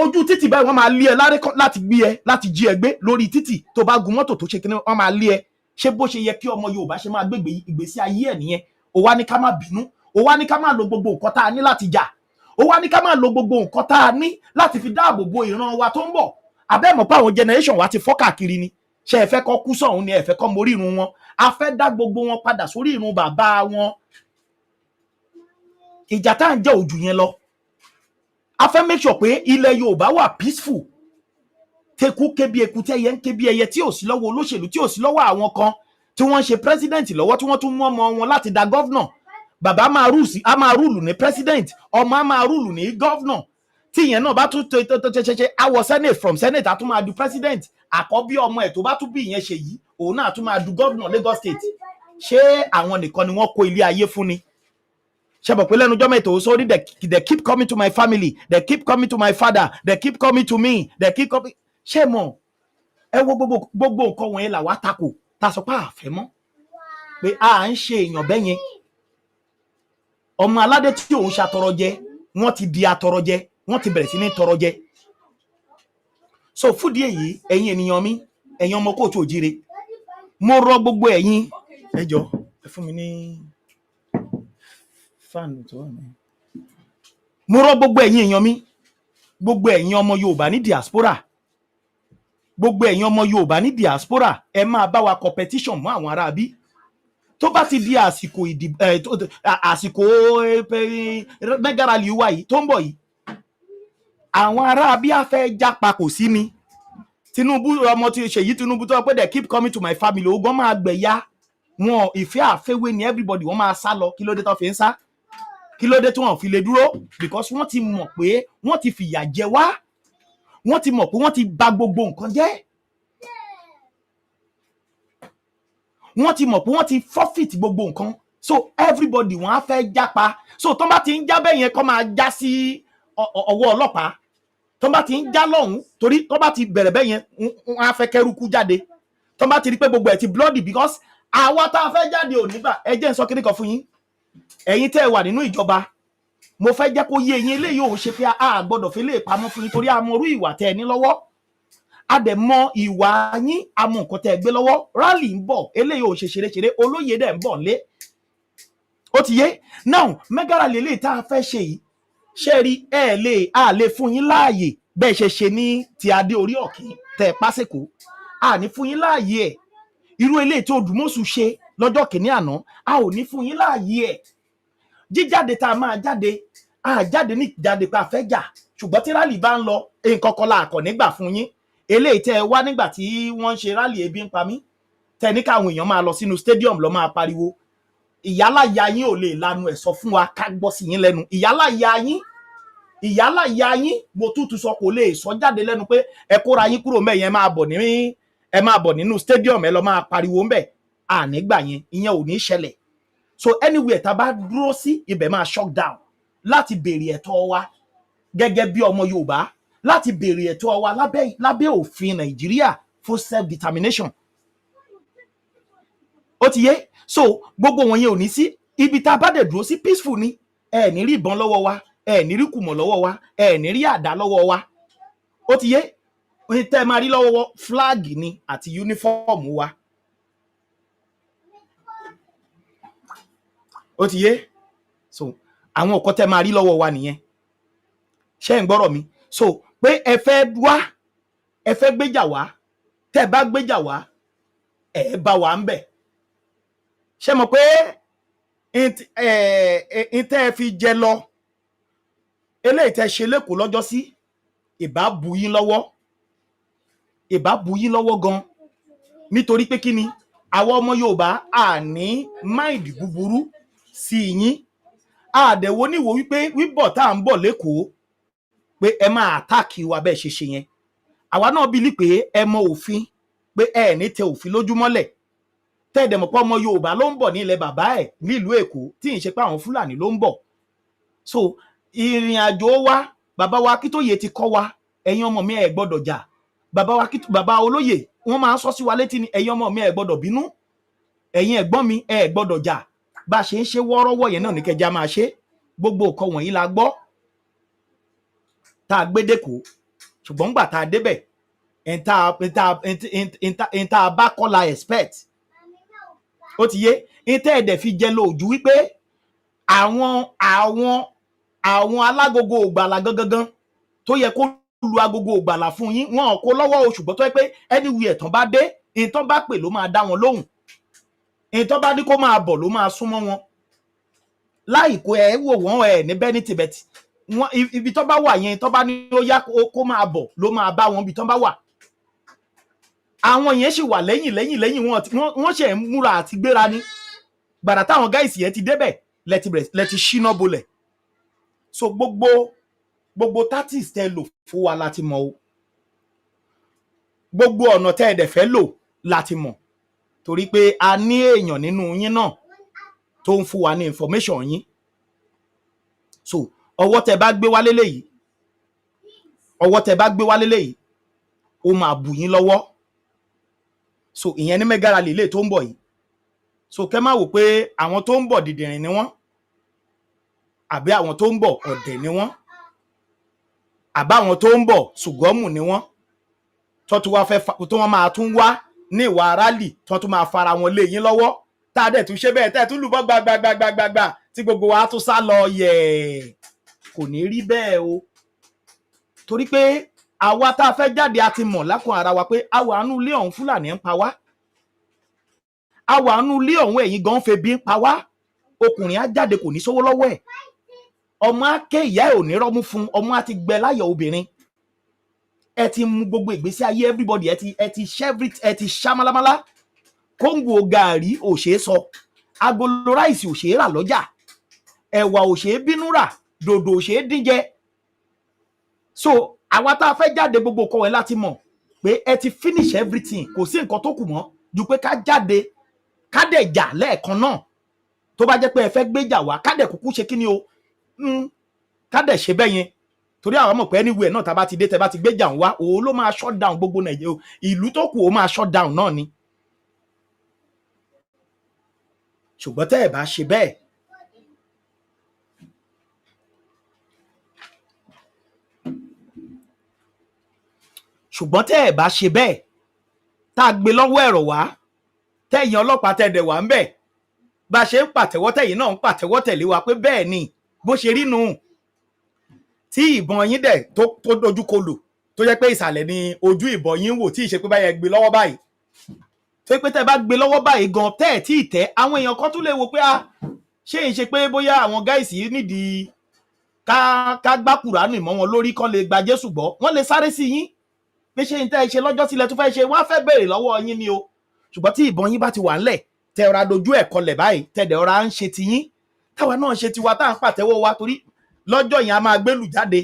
Ojú títì báyìí wọ́n máa lé ẹ láti gbé ẹ, láti jí ẹ gbé lórí títì, tó bá gun mọ́tò tó ṣe kíní wọ́n máa lé ẹ. Ṣé bó ṣe yẹ kí ọmọ Yorùbá ṣe máa gbé ìgbésí ayé ẹ̀ nìyẹn? Ó wá ní ká má bínú, ó wá ní ká má lo gbogbo nǹkan tá a ní láti jà, ó wá ní ká máa lo gbogbo nǹkan tá a ní láti fi dáàbò bo ìran wa tó ń bọ̀ abẹ́mọ̀ pé àwọn generation wa ti fọ́ káàkiri ni ṣé ẹ fẹ́ kọ́ kú sọ̀hún ni ẹ fẹ́ kọ́ mórí irun wọn a fẹ́ dá gbogbo wọn padà sórí irun bàbá wọn ìjà tá à ń jẹ́ òjù yẹn lọ a fẹ́ make sure pé ilẹ̀ Yorùbá wà peaceful teku kébi ekute ẹyẹ ń kébi ẹyẹ tí ò sí lọ́wọ́ olóṣèlú tí ò sí lọ́wọ́ àwọn kan tí wọ́n ń ṣe president lọ́wọ́ tí wọ́n tún mú ọmọ wọn láti da governor bàbá máa rúùlù ní president ọmọ á máa rúùlù ní governor tí ìyẹn náà bá tún ṣe àwọ̀ senate from senate á tún máa du president àkọ́bí ọmọ ẹ̀ tó bá tún bí ìyẹn ṣe yìí òun náà tún máa du governor Lagos state ṣé àwọn nìkan ni wọ́n kó ilé ayé fún ni ṣe bọ̀ pé lẹ́nu ọjọ́ mẹ́ta ó sórí they keep coming to my family they keep coming to my father they keep coming to me they keep coming ṣé mọ̀ ẹ wo gbogbo nǹkan wọ̀nyẹn là wá takò ta sọ pé àfẹ́ mọ́ pé à ń ṣe èèyàn bẹ́ẹ̀ yẹn ọmọ aládé tí òun ṣàtọrọ jẹ wọ́n ti di atọrọ jẹ wọ́n ti bẹ̀rẹ̀ sí ní tọrọ jẹ so fúdìí èyí ẹ̀yin ènìyàn mi ẹ̀yin ọmọ kóòtù òjire mo rọ gbogbo ẹ̀yin ẹ jọ̀ọ́ ẹ fún mi ní fáànù tó wà ní. mo rọ gbogbo ẹ̀yin èèyàn mi gbogbo ẹ̀yin ọmọ Yorùbá ní diaspora gbogbo ẹ̀yin ọmọ Yorùbá ní diaspora ẹ máa bá wa competition mọ́ àwọn ará bí tó bá ti di àsìkò àsìkò mega rally wa yìí tó ń bọ̀ yìí àwọn ará bí a fẹ́ jápa kò sí ni Tinubu ọmọ tí Ṣèyí Tinubu tó pé they keep coming to my family ogun máa gbẹ̀yà wọn ìfẹ́ àfẹ́wé ni everybody wọ́n máa sá lọ kí ló dé tó fi ń sá kí ló dé tí wọ́n fi lè dúró because wọ́n ti mọ̀ pé wọ́n ti fìyà jẹ wá wọ́n ti mọ̀ pé wọ́n ti bà gbogbo nǹkan jẹ́ wọ́n ti mọ̀ pé wọ́n ti forfeit gbogbo nǹkan so everybody wọ́n á fẹ́ jápa so tó bá ti ń já bẹ́ẹ̀ yẹn kó máa já sí ọwọ́ ọlọ́pàá tó bá ti ń já lọ́hùn torí tó bá ti bẹ̀rẹ̀ bẹ́ẹ̀ yẹn wọ́n á fẹ́ kẹ́rùkú jáde tó bá ti rí pé gbogbo ẹ̀ ti bloody because àwa tá a fẹ́ jáde ò nígbà ẹ jẹ́ n sọ kíní kan fún yín ẹ̀yin tẹ́ ẹ wà nínú ìjọba mo fẹ́ jẹ́ kó yé yín eléyìí ò ṣe pé a gbọ́dọ̀ fi lè pamọ́ fún yín torí a mọ orú ìwà tẹ́ ẹ ní lọ́wọ́ a dẹ̀ mọ ìwà yín a mọ nǹkan tẹ́ ẹ gbé lọ́wọ́ rally ń bọ̀ eléyìí ò ṣe ṣeréṣeré olóyè dẹ̀ ń bọ̀ lé ó ti yé now mega rally eléyìí tá a fẹ́ ṣe yìí ṣe rí a lè fún yín láàyè bẹ́ẹ̀ ṣe ní ti adé orí ọ̀kín tẹ́ ẹ pásìkò a ní fún yín láàyè ẹ̀ irú eléyìí tó Dùmọ̀ṣù ṣe lọ́jọ́ kìíní àná a ò ní fún yín láàyè ẹ̀ jíjáde tá a máa jáde a jáde ní ìjáde pé a fẹ́ jà ṣùgbọ́n tí rálì bá ń lọ nǹkan kan la kò nígbà fún yín eléyìí tẹ́ ẹ wá nígbà tí wọ́n ń ṣe rálì ebi ń pa mí tẹ́ ní káwọn èèyàn máa lọ sínú stadium lọ máa pariwo ìyálàyà yín ò lè lanu ẹ̀ sọ fún wa ká gbọ́ sí yín lẹ́nu ìyálàyà yín mo tútù sọ kò lè sọ jáde lẹ́nu pé ẹ kóra yín kúrò mẹ́yẹn ẹ máa bọ̀ nínú stadium ẹ lọ máa pariwo ń bẹ̀ ànígbà yẹn ìyẹn ò ní ṣẹlẹ̀ so anywhere tá a bá dúró sí ibẹ̀ máa shut down láti béèrè ẹ̀tọ́ wa gẹ́gẹ́ bí ọmọ Yorùbá láti béèrè ẹ̀tọ́ wa lábẹ́ òfin Nàìjíríà fún self determination ó ti yé so gbogbo wọn yẹn ò ní sí ibi tá a bá dẹ̀ dúró sí peaceful ni ẹ ní rí ìbọn lọ́wọ́ wa ẹ ní rí kùmọ̀ lọ́wọ́ wa ẹ ní rí àdá lọ́wọ́ wa ó ti yé tẹ́ máa rí lọ́wọ́ flag ni àti uniform wa ó ti yé so àwọn ọkọ tẹ́ máa rí lọ́wọ́ wa nìyẹn ṣé ń gbọ́rọ̀ mi so pé ẹ fẹ́ gbéjà wá tẹ́ bá gbéjà wá ẹ bá wa ń bẹ̀ ṣé mọ̀ pé tẹ́ fi jẹ lọ eléyìí tẹ́ ṣe lẹ́kọ̀ọ́ lọ́jọ́ sí ìbá bu yín lọ́wọ́ gan nítorí pé kí ni àwọn ọmọ Yorùbá à ní máìdì búburú sí yín àdẹ̀wò níwò wípé wíbọ̀ tá à ń bọ̀ lẹ́kọ̀ọ́ pé ẹ máa àtáàkì wa bẹ́ẹ̀ ṣe yẹn àwa náà bí lí pé ẹ mọ òfin pé ẹ ní tẹ òfin lójúmọ́lẹ̀ tẹ́ẹ̀dẹ̀mọ̀ pé ọmọ Yorùbá ló ń bọ̀ ní ilẹ̀ bàbá ẹ̀ nílùú Èkó tí ì ṣe pé àwọn Fúlàní ló ń bọ̀ so ìrìn àjò wa bàbá wa Akíntóyè ti kọ́ wa ẹ̀yin ọmọ mi ẹ gbọ́dọ̀ jà bàbá olóyè wọ́n máa ń sọ sí wa létí ni ẹ̀yin ọmọ mi ẹ gbọ́dọ̀ bínú ẹ̀yin ẹ̀gbọ́n mi ẹ gbọ́dọ̀ jà bá ṣe ń ṣe wọ́ọ́rọ́wọ́ yẹn náà ní kẹjá máa ṣe gbogbo nǹkan wọ̀nyí la gbọ́ tá a gbé dẹ́kọ̀ ṣùgbọ́n gbà tá a débẹ̀ n tá a bá kọ́ la expect ó ti yé n tẹ́ ẹ̀dẹ̀ fi jẹ́ lóòjú wípé àwọn alágogo ògbàlà gangan tó yẹ kó lu agogo ògbàlà fún yín wọn kò lọ́wọ́ o ṣùgbọ́n tó yẹ pé anywhere tán bá dé ìtàn bá pè ló máa dá wọn lóhùn ìtàn bá ní kó máa bọ̀ ló máa súnmọ́ wọn láìkó ẹ wò wọ́n ẹ ní bẹ́ẹ̀ ní tìbẹ̀tì wọn ibi tó bá wà yẹn tó bá ní ó yá kó máa bọ̀ ló máa bá wọn ibi tó bá wà àwọn yẹn sì wà lẹ́yìn wọ́n ṣe ń múra àti gbéra ní gbàdá táwọn gáìsì yẹn ti débẹ̀ lẹ́ti ṣíná bolẹ̀ so gbogbo tactics tẹ́ lò fún wa láti mọ̀ o gbogbo ọ̀nà tẹ́ ẹ̀dẹ̀ fẹ́ lò láti mọ̀ torí pé a ní èèyàn nínú yín náà tó ń fún wa ní information yín so ọwọ́ tẹ́ bá gbé wá léléyìí ó máa bù yín lọ́wọ́ so ìyẹn ní Mega Rally lè tó ń bọ̀ yìí so kẹ́ má wò pé àwọn tó ń bọ̀ dìdìrìn ni wọ́n àbí àwọn tó ń bọ̀ ọ̀dẹ̀ ni wọ́n àbáwọn tó ń bọ̀ ṣùgọ́mù ni wọ́n tó tún wá fẹ́ tó wọ́n máa tún wá ní ìwà rally tó tún máa fara wọn lé yín lọ́wọ́ tá a dẹ̀ tún ṣe bẹ́ẹ̀ tẹ́ tún lùbọ́ gbàgbàgbàgbàgbà tí gbogbo wa tún sá lọ yẹ̀ kò ní rí bẹ́ẹ̀ o torí pé àwa tá a fẹ́ jáde a ti mọ̀ lákàn ara wa pé àwa àánú ilé ọ̀hún Fúlàní ń pa wá àwa àánú ilé ọ̀hún ẹ̀yìn gan fẹ́ bí ń pa wá ọkùnrin á jáde kò ní sówó lọ́wọ́ ẹ̀ ọmọ akẹ́ ìyá ẹ̀ ò ní rọ́mú fún ọmọ á ti gbẹ láyọ̀ obìnrin ẹ ti mú gbogbo ìgbésí ayé everybody ẹ ti ṣá málámálá kóńgò gàárì ò ṣeé sọ agolo ráìsì ò ṣeé rà lọ́jà ẹ̀wà ò ṣeé bínú rà dòdò ò ṣeé dín jẹ so àwa tá a fẹ́ jáde gbogbo nǹkan wẹ̀ láti mọ̀ pé ẹ ti finish everything kò sí nǹkan tó kù mọ́ ju pé ká jáde ká dẹ̀ jà lẹ́ẹ̀kan náà tó bá jẹ́ pé ẹ fẹ́ gbéjà wá ká dẹ̀ kúkú ṣe kí ni o ká dẹ̀ ṣe bẹ́ẹ̀ yẹn torí àwọn mọ̀ pé anywhere náà tá bá ti dé tẹ́ bá ti gbéjà wá òun ló máa shut down gbogbo Nàìjíríà ìlú tó kù ó máa shut down náà ni ṣùgbọ́n tẹ́ ẹ̀ bá ṣe bẹ́ẹ̀ tá a gbé lọ́wọ́ ẹ̀rọ wá tẹ́yìn ọlọ́pàá tẹ̀dẹ̀ wá ń bẹ̀ bá ṣe ń pàtẹ́wọ́ tẹ̀yìn náà ń pàtẹ́wọ́ tẹ̀lé wa pé bẹ́ẹ̀ ni bó ṣe rí nù tí ìbọn yín dẹ̀ tó dojú kolò tó jẹ́ pé ìsàlẹ̀ ni ojú ìbọn yín wò tí ìṣe pé báyẹn gbé lọ́wọ́ báyìí tó pé tẹ́ bá gbé lọ́wọ́ báyìí gan tẹ́ ẹ̀ tí ì tẹ́ àwọn èèyàn kan tún lè wo pé ṣé ìṣe pé bóyá àwọn gáìsì nídìí ká gbá Kùránì mọ́ wọn lórí kan lè gba Jésù gbọ́ wọ́n lè sáré sí yín pé ṣé n tẹ́ ẹ ṣe lọ́jọ́ sílẹ̀ tó fẹ́ ṣe wọ́n á fẹ́ béèrè lọ́wọ́ yín ni o ṣùgbọ́n tí ìbọn yín bá ti wà ńlẹ̀ tẹ ọ̀rá dojú ẹ̀ kọlẹ̀ báyìí tẹ̀dẹ̀ ọ̀rá ń ṣe tiyín táwa náà ṣe tiwa tá à ń pàtẹ́wọ́ wa torí lọ́jọ́ yẹn a máa gbélù jáde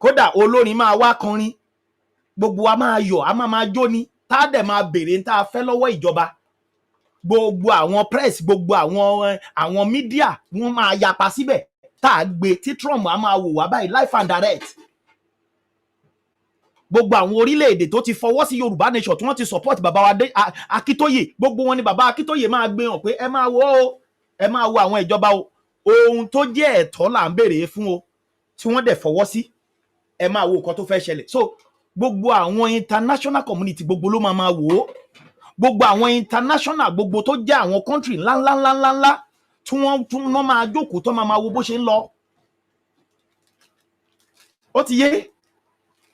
kódà olórin máa wá kọrin gbogbo wa máa yọ̀ a máa jó ni tá a dẹ̀ máa béèrè tá a fẹ́ lọ́wọ́ ìjọba gbogbo àwọn press gbogbo àwọn mídíà wọ́n máa yapa síbẹ̀ tá a gbé tí Trump a máa wò wá báyìí live and direct gbogbo àwọn orílẹ̀-èdè tó ti fọwọ́ sí Yorùbá nation tí wọ́n ti support bàbá wa Akíntóyè gbogbo wọn ni bàbá Akíntóyè máa gbé hàn pé ẹ máa wo àwọn ìjọba o ohun tó jẹ́ ẹ̀tọ́ là ń béèrè fún o tí wọ́n dẹ̀ fọwọ́ sí ẹ máa wo nǹkan tó fẹ́ ṣẹlẹ̀ so gbogbo àwọn international community gbogbo ló máa wò ó gbogbo àwọn international gbogbo tó jẹ́ àwọn country ńláńláńláńlá tí wọ́n máa jókòó tó máa wo bó ṣe ń lọ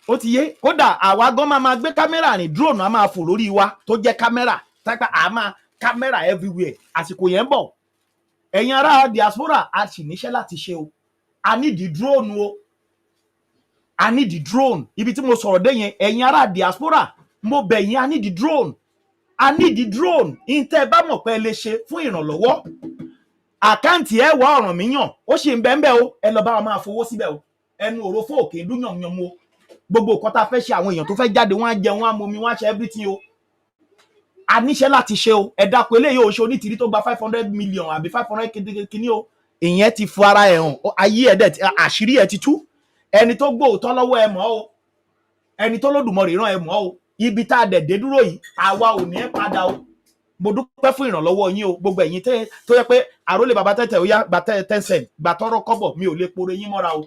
ó ti yé kódà àwa gan máa gbé kámẹ́rà rìn drone a máa fò lórí wa tó jẹ́ kámẹ́rà tápá a máa kámẹ́rà everywhere àsìkò yẹn bọ̀ ẹ̀yin ará diaspora a sì níṣẹ́ láti ṣe o a need drone o a need drone ibi tí mo sọ̀rọ̀ dé yẹn ẹ̀yin ará diaspora mo bẹ̀ yín a need drone ìtẹ́ bá mọ̀ pé ẹ lè ṣe fún ìrànlọ́wọ́ àkáǹtì ẹ̀ wá ọ̀ràn míyàn ó sì ń bẹ́ẹ̀ o ẹ lọ bá wa máa fowó síbẹ̀ o ẹnu òró fóòkè dúnyànyàn mo gbogbo nǹkan tá a fẹ́ ṣe àwọn èèyàn tó fẹ́ jáde wọ́n á jẹ wọ́n á momi wọ́n á ṣe everything o a níṣẹ́ láti ṣe o ẹ̀dá pé eléyìí ò ṣe onítìrí tó gba 500 million àbí 500 kìíní o ìyẹn ti fọ ara ẹ̀ hàn ayé ẹ̀ dẹ̀ àṣírí ẹ̀ ti tú ẹni tó gbóòótọ́ lọ́wọ́ ẹ mọ̀ o ẹni tó lódùmarè rán ẹ mọ̀ o ibi tá a dẹ̀ dé dúró yìí àwa ò ní padà o mo dúpẹ́ fún ìrànlọ́wọ́ yín o gbogbo ẹ̀yin tó yẹ pé àrólé bàbá tẹ́tẹ̀ ó yá gba 10 cent gba tọ́rọ́ kọ́bọ̀ mi ò lè pore yín mọ́ra o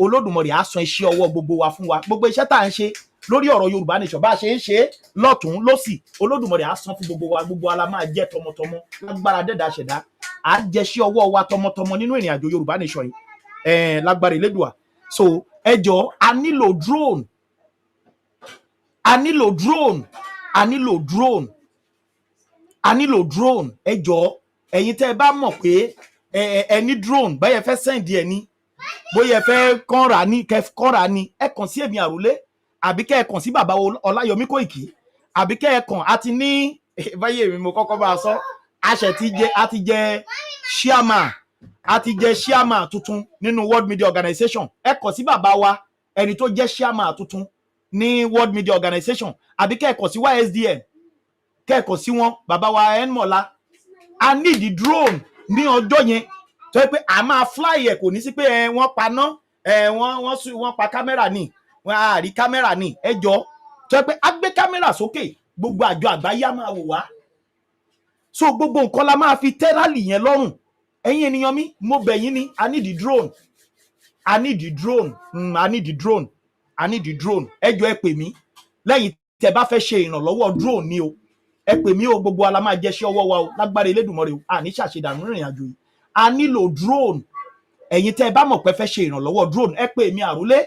Olódùmarè á san iṣẹ́ ọwọ́ gbogbo wa fún wa gbogbo iṣẹ́ tá à ń ṣe lórí ọ̀rọ̀ Yorùbá nation bá a ṣe ń ṣe lọ́tún lọ́sì Olódùmarè á san fún gbogbo wa la máa jẹ́ tọmọtọmọ lágbára dẹ́dà ṣẹ̀dá á jẹ́ sí ọwọ́ wa tọmọtọmọ nínú ìrìn àjò Yorùbá nation yìí lágbára Elédùà. So ẹ jọ̀ọ́ a nílò drone, a nílò drone, a nílò drone, a nílò drone. Ẹ jọ̀ọ́ ẹ̀yin tẹ́ ẹ bá mọ̀ pé ẹ ní drone báyẹ fẹ́ send ẹ ní, bóyá ẹ fẹ́ kọ́ra ní kọ́ra ní, ẹ kàn sí èmi Àrólé àbí kẹ́ ẹ kàn sí bàbá Ọláyọmí Kóìkí àbí kẹ́ ẹ kàn àti ní báyé mi mo kọ́kọ́ bá a sọ àti jẹ chairman, àti jẹ chairman tuntun nínú World Media Organization. Ẹ kàn sí bàbá wa ẹni tó jẹ́ chairman tuntun ní World Media Organization àbí kẹ́ ẹ kàn sí YSDM, kẹ́ ẹ kàn sí wọn bàbá wa Enmola. I need the drone ní ọjọ́ yẹn tó yẹ pé a máa fly ẹ̀, kò ní sí pé wọ́n paná wọ́n pa kámẹ́rà ní, wọ́n á rí kámẹ́rà ní. Ẹ jọ̀ọ́ tó yẹ pé a gbé kámẹ́rà sókè, gbogbo àjọ àgbáyé á máa wò wá. So gbogbo nǹkan la máa fi tẹ́rálì yẹn lọ́rùn. Ẹ̀yin ènìyàn mi, mo bẹ̀ yín ni, I need the drone, I need the drone, I need the drone, I need the drone. Ẹ jọ̀ọ́ ẹ pè mí lẹ́yìn tẹ́ bá fẹ́ ṣe ìrànlọ́wọ́ drone ni o. Ẹ pè mí o, gbogbo ala máa jẹ́ṣẹ́ ọwọ́ wa o lágbára Elédùmarè o. A ní ṣàṣedànù ìrìn àjò yìí. A nílò drone. Ẹ̀yin tẹ́ bá mọ̀ pé fẹ́ ṣe ìrànlọ́wọ́ drone, ẹ pè mí Àrólé.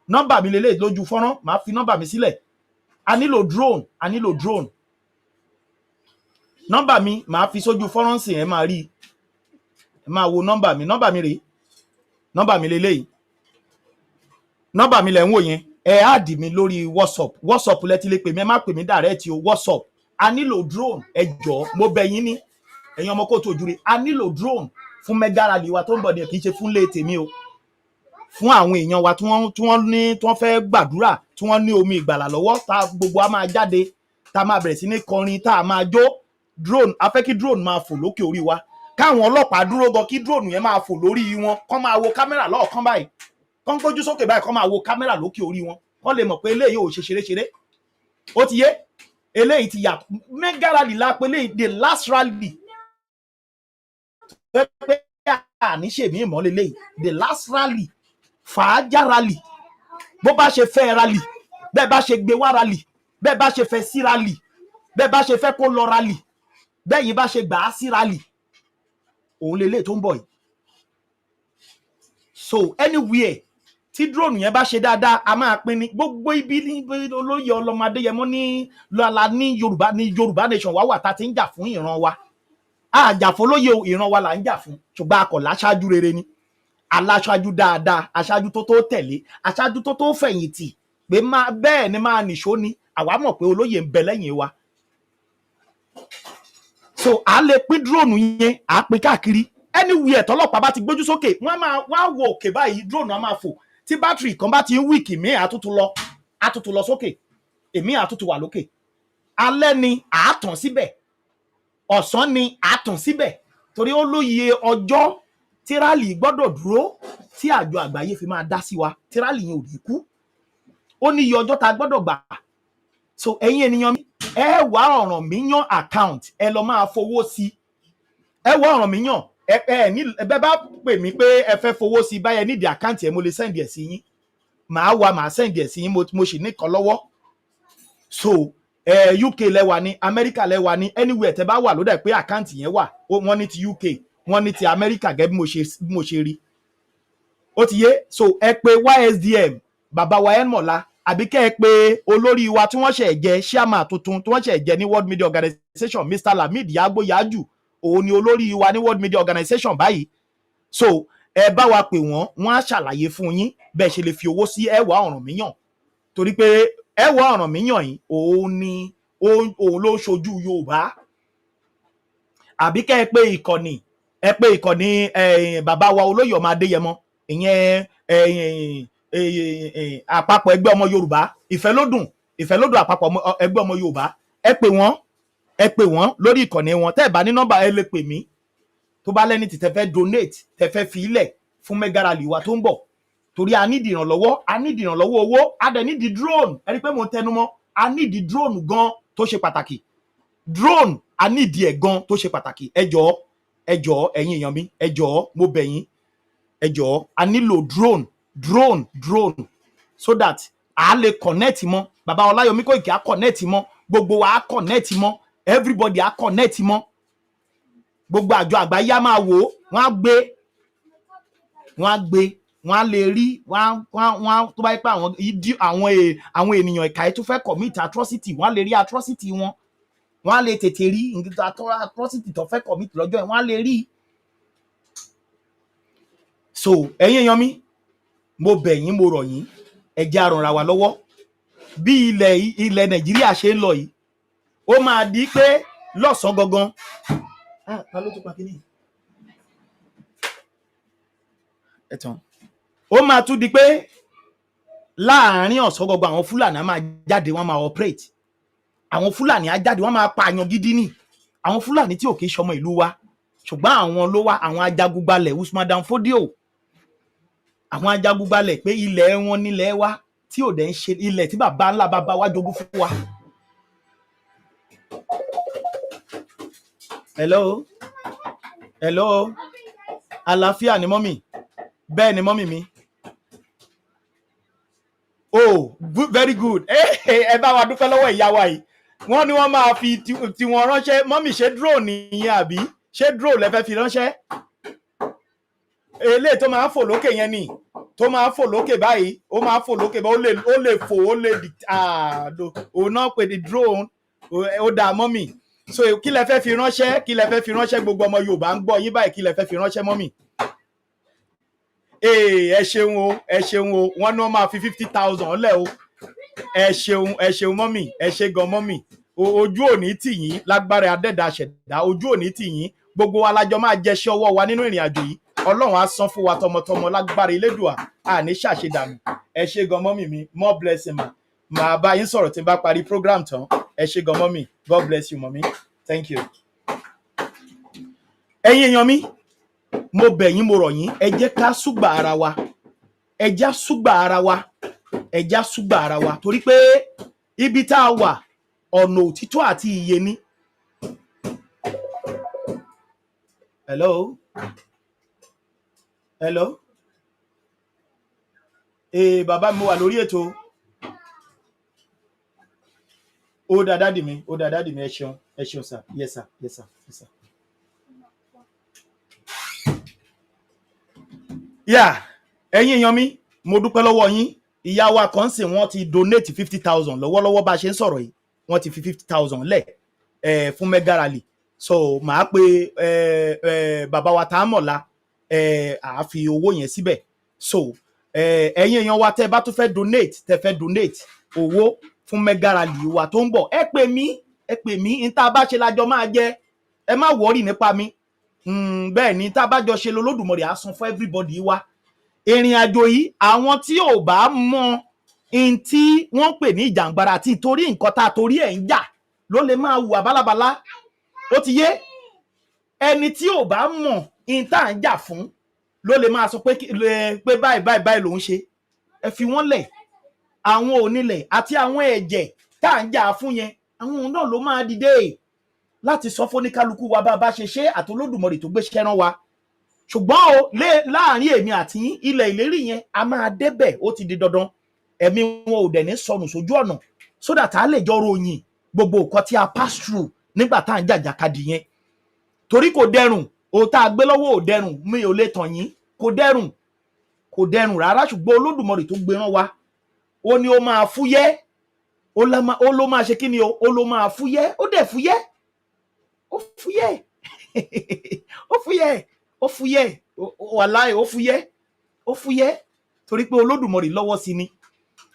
Nọ́mbà mi lélẹ̀ lójú fọ́nrán, màá fi nọ́mbà mi sílẹ̀. A nílò drone, a nílò drone. Nọ́mbà mi màá fi sójú fọ́nrán sí, ẹ máa rí. Ẹ máa wo nọ́mbà mi rèé. Nọ́mbà mi lélẹ̀. Nọ́mbà mi lẹ̀ ń wò yẹn. Ẹ add mi lórí WhatsApp lẹ ti lè pè mí, ẹ má pè mí direct o, WhatsApp. A nílò drone. Ẹ jọ̀ọ́ mo bẹ̀ yín ní ẹ̀yin ọmọ Kóòtù Òjúre, a nílò drone fún mega rally wa tó ń bọ̀ ní, kì í ṣe fún lé tèmi o, fún àwọn èèyàn wa tí wọ́n fẹ́ gbàdúrà, tí wọ́n ní omi ìgbàlà lọ́wọ́, tá gbogbo a máa jáde, tá máa bẹ̀rẹ̀ sí ní kọrin, tá máa jó. Drone, a fẹ́ kí drone máa fò lókè orí wa, káwọn ọlọ́pàá dúró gan kí drone yẹn máa fò lórí wọn, kán máa wo kámẹ́rà lọ́ọ̀kan báyìí, kán gbójú sókè báyìí, kán máa wo kámẹ́rà lókè orí wọn, kán lè mọ̀ pé eléyìí ò ṣe ṣeréṣeré. Ó ti yé, eléyìí ti yàtọ̀. Mega rally la pé eléyìí the last rally, pé àní ṣèmí ìmọ̀lẹ́ lẹ́yìn the last rally, fàájà rally, bó bá ṣe fẹ́ rally, bẹ́ẹ̀ bá ṣe gbé wá rally, bẹ́ẹ̀ bá ṣe fẹ́ sí rally, bẹ́ẹ̀ bá ṣe fẹ́ kó lọ rally, bẹ́ẹ̀ yìí bá ṣe gbà á sí rally, òun lélẹ̀ tó ń bọ̀ yìí. So anywhere tí drone yẹn bá ṣe dáadáa, a máa pín ní gbogbo ibi ní olóyè Ọlọ́mọ Adéyẹmọ ní lọ́la ní Yorùbá nation wá wà tá ti ń jà fún ìran wa. Àjàfó lóye ìran wa là ń jà fún, ṣùgbọ́n a kò láṣáájú rere ni, aláṣáájú dáadáa, aṣáájú tó tẹ̀lé, aṣáájú tó fẹ̀yìntì, pé bẹ́ẹ̀ ni máa nìṣó ni, àwa mọ̀ pé olóyè ń bẹ lẹ́yìn wa. So a lè pín drone yẹn, a pín káàkiri anywhere tọ́lọ́pàá bá ti gbójú sókè, wọ́n á wo òkè báyìí, drone á máa fò. Tí bátìrì kan bá ti ń wíìkì, mí àtútù lọ sókè, èmi àtútù wà lókè. Alẹ́ ni àátàn síbẹ̀, ọ̀sán ni àtàn síbẹ̀, torí ó lóye ọjọ́ tí rally gbọ́dọ̀ dúró tí àjọ àgbáyé fi máa dá sí wa, tí rally yẹn ò ní kú. Ó ní iye ọjọ́ tá gbọ́dọ̀ gbà. So ẹ̀yin ènìyàn mi, ẹ wá Ọ̀rànmíyàn account, ẹ lọ máa fowó sí. Ẹ wá Ọ̀rànmíyàn, ẹ bá pè mí pé ẹ fẹ́ fowó sí, báyẹn nídìí àkáǹtì ẹ, mo lè send ẹ̀ sí yín. Màá send ẹ̀ sí yín, mo sì ní kan lọ́wọ́. So UK lẹ́wà ní, America lẹ́wà ní, anywhere tẹ́ bá wà ló dẹ̀ pé àkáǹtì yẹn wà, wọ́n ní ti UK, wọ́n ní ti America gẹ́gẹ́ bí mo ṣe rí. Ó ti yé. So ẹ pè YSDM bàbá wa Enmola, àbí kẹ́ ẹ pè olórí wa tí wọ́n ṣe jẹ chairman tuntun, tí wọ́n ṣe jẹ ní World Media Organization, Mr. Lamid Yagbo Yaju, òun ni olórí wa ní World Media Organization báyìí. So ẹ bá wa pè wọ́n á ṣàlàyé fún yín bẹ́ẹ̀ ṣe lè fi owó sí ẹwà Ọ̀rànmíyàn, torí pé ẹwà Ọ̀rànmíyàn yìí òun ló ṣojú Yorùbá. Àbí kẹ́ ẹ pè ìkànnì bàbá wa olóyè ọmọ Adéyẹmọ, ìyẹn àpapọ̀ ẹgbẹ́ ọmọ Yorùbá, ìfẹ́lódùn àpapọ̀ ẹgbẹ́ ọmọ Yorùbá. Ẹ pè wọ́n lórí ìkànnì wọn. Tẹ́ ẹ bá ní nọ́mbà, ẹ lè pè mí tó bá lẹ́ni tí tẹ́ fẹ́ donate, tẹ́ fẹ́ fi ilẹ̀ fún mega rally wa tó ń bọ̀, torí a nídìí ìrànlọ́wọ́ owó, a dẹ̀ nídìí drone. Ẹ rí pé mo ń tẹnu mọ́, a nídìí drone gan tó ṣe pàtàkì. Drone a nídìí ẹ̀ gan tó ṣe pàtàkì. Ẹ jọ̀ọ́ ẹ̀yin èèyàn mi, ẹ jọ̀ọ́ mo bẹ̀ yín, ẹ jọ̀ọ́ a nílò drone so that a lè connect mọ́. Bàbá Ọláyọmí Kóìkí á connect mọ́, gbogbo wa á connect mọ́, everybody á connect mọ́. Gbogbo àjọ àgbáyé á máa wò, wọ́n á gbé wọ́n á lè rí wọ́n tó bá yẹ pé àwọn ènìyàn ìkà tó fẹ́ commit atrocity wọ́n á lè rí atrocity wọn, wọ́n á lè tètè rí atrocity tó fẹ́ commit lọ́jọ́ yẹn, wọ́n á lè rí. So ẹ̀yin èèyàn mi, mo bẹ̀ yín, mo rọ̀ yín, ẹ jẹ́ á ràn ra wa lọ́wọ́. Bí ilẹ̀ Nàìjíríà ṣe ń lọ yìí, ó máa di pé lọ́sàn-án gangan. Ta ló tún pa kíní? Ẹ̀tàn. Ó máa tún di pé láàárín ọ̀sán gangan àwọn Fúlàní á máa jáde, wọ́n máa operate. Àwọn Fúlàní á jáde, wọ́n máa pààyàn gidi ni. Àwọn Fúlàní tí ò kì í ṣọmọ ìlú wa, ṣùgbọ́n àwọn ló wá, àwọn ajagunbalẹ̀ Usman Dan Fodio, àwọn ajagunbalẹ̀ pé ilẹ̀ wọn nílẹ̀ wa tí ò dẹ̀ ń ṣe ilẹ̀ tí bàbá ńlá bàbá wa jogún fún wa. Hello, àlàáfíà ni mọ́mì, bẹ́ẹ̀ ni mọ́mì mi. Oh, good, very good. Ẹ bá wa dúpẹ́ lọ́wọ́ ìyá wa yìí. Wọ́n ní wọ́n máa fi tiwọn ránṣẹ́. Mọ́mì, ṣé drone nìyẹn àbí? Ṣé drone lẹ fẹ́ fi ránṣẹ́? Eléyìí tó máa ń fò lókè yẹn ni, tó máa ń fò lókè báyìí, ó máa ń fò lókè báyìí, ó lè fò, ó lè òun náà pè ní drone. Ó dà mọ́mì. So kí lẹ fẹ́ fi ránṣẹ́? Kí lẹ fẹ́ fi ránṣẹ́? Gbogbo ọmọ Yorùbá ń gbọ́ yín báyìí, kí lẹ fẹ́ fi ránṣẹ́ mọ́mì? Ẹ ṣeun o, ẹ ṣeun o, wọ́n ní wọ́n máa fi 50,000 lẹ̀ o. Ẹ ṣeun mọ́mì, ẹ ṣe gan mọ́mì. Ojú òní tì yín lágbára adẹ́dàá ṣẹ̀dá, ojú òní tì yín. Gbogbo wa lájọ máa jẹṣẹ́ ọwọ́ wa nínú ìrìn àjò yìí. Ọlọ́run á san fún wa tọmọtọmọ lágbára Elédùà, àní ṣàṣedànù. Ẹ ṣe gan mọ́mì mi, more blessing ma. Màá bá yín sọ̀rọ̀ tí n bá parí program tán. Ẹ ṣe gan mọ́mì, God bless you mọ́mì, thank you. Ẹ̀yin èèyàn mi, mo bẹ̀ yín, mo rọ̀ yín, ẹ jẹ́ ká súgbà ara wa, ẹ já súgbà ara wa, ẹ já súgbà ara wa, torí pé ibi tá a wà ọ̀nà òtítọ́ àti ìyè ni. Hello. Bàbá mi wà lórí ètò. Ó dá dádì mi, ẹ ṣeun sir, yes sir. Yeah, ẹ̀yin èèyàn mi, mo dúpẹ́ lọ́wọ́ yín. Ìyá wa kan sì wọ́n ti donate 50,000 lọ́wọ́lọ́wọ́ bá ṣe ń sọ̀rọ̀ yìí. Wọ́n ti fi 50,000 lẹ̀ fún Mega Rally. So màá pe bàbá wa tá a mọ̀la àá fi owó yẹn síbẹ̀. So ẹ̀yin èèyàn wa tẹ́ bá tún fẹ́ donate owó fún Mega Rally wa tó ń bọ̀, ẹ pè mí n tá a bá ṣe lájọ máa jẹ, ẹ má wọ́rì nípa mi. Bẹ́ẹ̀ ni tá a bá jọ ṣe lolódùmarè á san fún everybody wa. Ìrìn àjò yìí àwọn tí ò bá mọ in tí wọ́n pè ní ìjàngbara àti torí nǹkan tá a torí ẹ̀ ń jà ló lè máa hùwà bálabàlá. Ó ti yé, ẹni tí ò bá mọ in tá à ń jà fún ló lè máa sọ pé báyìí ló ń ṣe. Ẹ fi wọ́n lẹ̀. Àwọn onílẹ̀ àti àwọn ẹ̀jẹ̀ tá à ń jà fún yẹn, àwọn náà ló máa dìde láti sọ fún oníkálukú wa bá a bá ṣe ṣe àtolódùmarè tó gbé ṣẹ́rán wa. Ṣùgbọ́n o láàrin èmi àti ilẹ̀ ìlérí yẹn a máa débẹ̀, ó ti di dandan. Ẹ̀mí wọn ò dẹ̀ ní sọnù sójú ọ̀nà so that a lè jọ ròyìn gbogbo nǹkan tí a pass through nígbà tá à ń jàjàkadì yẹn. Torí kò dẹrùn, ohun tá a gbé lọ́wọ́ ò dẹrùn, mi ò lè tàn yín, kò dẹrùn rárá. Ṣùgbọ́n olódùmarè tó gbé rán wa, ó ní ó máa fúyẹ́, ó ló máa ṣe kí ni o, ó ló máa fúyẹ́, ó dẹ̀ fúyẹ́, ó fúyẹ́, wàláhì ó fúyẹ́ torí pé olódùmarè lọ́wọ́ sí ni,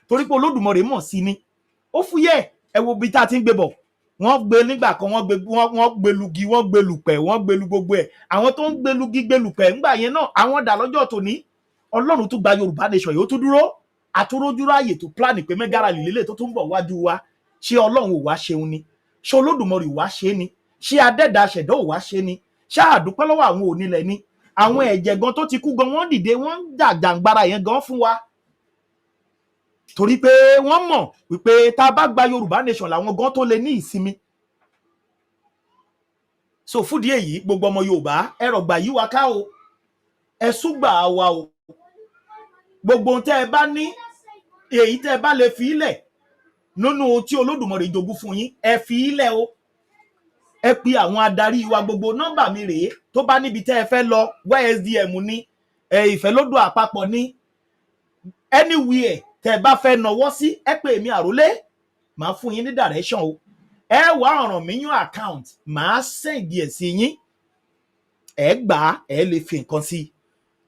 torí pé olódùmarè mọ̀ sí ni. Ó fúyẹ́. Ẹ wo bí tá a ti ń gbé bọ̀, wọ́n gbé nígbà kan, wọ́n gbé lugi, wọ́n gbé lùpẹ̀, wọ́n gbé lu gbogbo ẹ̀. Àwọn tó ń gbé lugi gbé lùpẹ̀ ńgbà yẹn náà, àwọn dà lọ́jọ́ tòní. Ọlọ́run tún gba Yorùbá nation yìí, ó tún dúró àtúrójúrò ààyè tó plan pé Mega Rally lélẹ̀ tó tún bọ̀ wájú wa. Ṣé Ọlọ́run ò wá ṣeun ni? Ṣé olódùmarè ò wá ṣe ni? Ṣé adẹ́dàá ṣẹ̀dá ò wá ṣe ni? Ṣé àdúpẹ́ lọ́wọ́ àwọn onílẹ̀ ni? Àwọn ẹ̀jẹ̀ gan tó ti kú gan, wọ́n dìde, wọ́n ń jàjàngbara yẹn gan fún wa. Torí pé wọ́n mọ̀ wípé tá a bá gba Yorùbá nation làwọn gan tó lè ní ìsinmi. So fúdìí èyí, gbogbo ọmọ Yorùbá ẹ rọ̀gbà yí wa ká o, ẹ súgbà wa o. Gbogbo ohun tẹ́ ẹ bá ní, èyí tẹ́ ẹ bá lè fi ilẹ̀ nínú tí olódùmarè jogún fún yín, ẹ fi ilẹ̀ o. Ẹ pe àwọn adarí wa, gbogbo nọ́mbà mi rèé, tó bá níbi tẹ́ ẹ fẹ́ lọ, YSDM ní, Ìfẹ́lódùn àpapọ̀ ní, anywhere tẹ́ bá fẹ́ nawọ́ sí ẹ pè mí Àrólé màá fún yín ní direction o ẹ wá ọ̀ràn mi yún account màá send ẹ̀ sí yín ẹ gbà ẹ lè fi nǹkan sí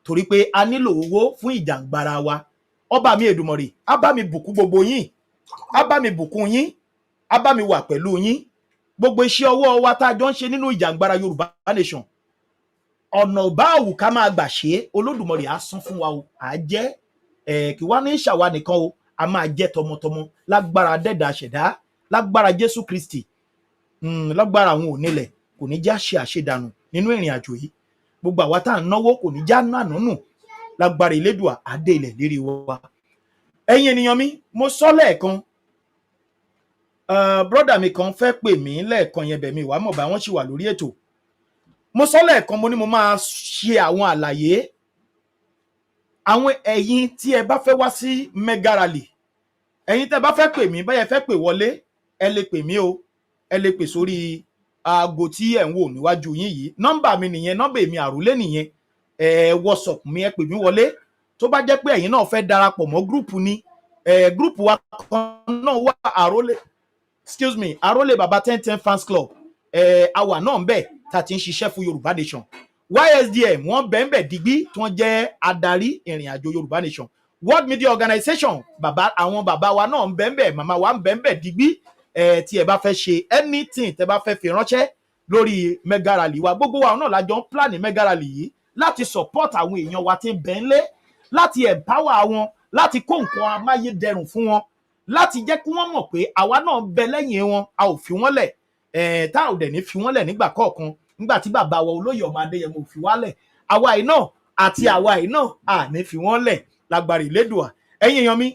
torí pé a nílò owó fún ìjàngbara wa ọba mi Èdùmàrè á bá mi bùkún gbogbo yín á bá mi bùkún yín á bá mi wà pẹ̀lú yín gbogbo iṣẹ́ ọwọ́ wa tá a jọ ń ṣe nínú ìjàngbara Yorùbá Nation ọ̀nà bá òwú ká máa gbà ṣe Olódùmarè á san fún wa o á jẹ́ kí wá ní ṣàwa nìkan o a máa jẹ́ tọmọtọmọ lágbára dẹ́dà ṣẹ̀dá lágbára Jésù Kristi lágbára àwọn onílẹ̀ kò ní já ṣe àṣedànù nínú ìrìn àjò yìí gbogbo àwa tá à ń náwó kò ní já nànú nù lágbára Elédùà adé ilẹ̀ lérí wa ẹ̀yin ènìyàn mi mo sọ lẹ́ẹ̀kan brọ́dà mi kan fẹ́ pè mí lẹ́ẹ̀kan yẹn bẹ̀ mi wàá mọ̀ bá wọ́n ṣì wà lórí ètò mo sọ lẹ́ẹ̀kan mo ní mo máa ṣe àwọn àlàyé àwọn ẹ̀yin tí ẹ bá fẹ́ wá sí mega rally ẹ̀yin tẹ́ bá fẹ́ pè mí báyẹn fẹ́ pè wọlé ẹ lè pè mí o ẹ lè pè sórí aago tí ẹ̀ ń wò níwájú yín yìí nọ́mbà mi nìyẹn nọ́mbà èmi Àrólé nìyẹn WhatsApp mi ẹ pè mí wọlé tó bá jẹ́ pé ẹ̀yin náà fẹ́ darapọ̀ mọ́ gúrùpù ni gúrùpù wa kan náà wà Àrólé Baba 1010 fans club àwa náà ń bẹ tá a ti ń ṣiṣẹ́ fún Yorùbá Nation YSDM wọ́n bẹ́ẹ̀ digbí tí wọ́n jẹ́ adarí ìrìn àjò Yorùbá Nation World Media Organization àwọn bàbá wa náà ń bẹ́ẹ̀ màmá wa ń bẹ́ẹ̀ digbí tí ẹ bá fẹ́ ṣe anything tẹ́ bá fẹ́ fi ránṣẹ́ lórí mega rally wa gbogbo wa náà lájọ ń plan mega rally yìí láti support àwọn èèyàn wa tí ń bẹ ńlé láti empower wọn láti kó nǹkan amáyédẹrùn fún wọn láti jẹ́ kí wọ́n mọ̀ pé àwa náà ń bẹ lẹ́yìn wọn a ò fi wọ́n lẹ̀ tá ò dẹ̀ ní fi wọ́n lẹ̀ nígbà kọ̀ọ̀kan nígbà tí bàbá wa olóyè ọmọ Adéyẹmọ ò fi wá lẹ̀ àwa yìí náà àti àwa yìí náà à ní fi wọ́n lẹ̀ lágbára Elédùà ẹ̀yin èèyàn mi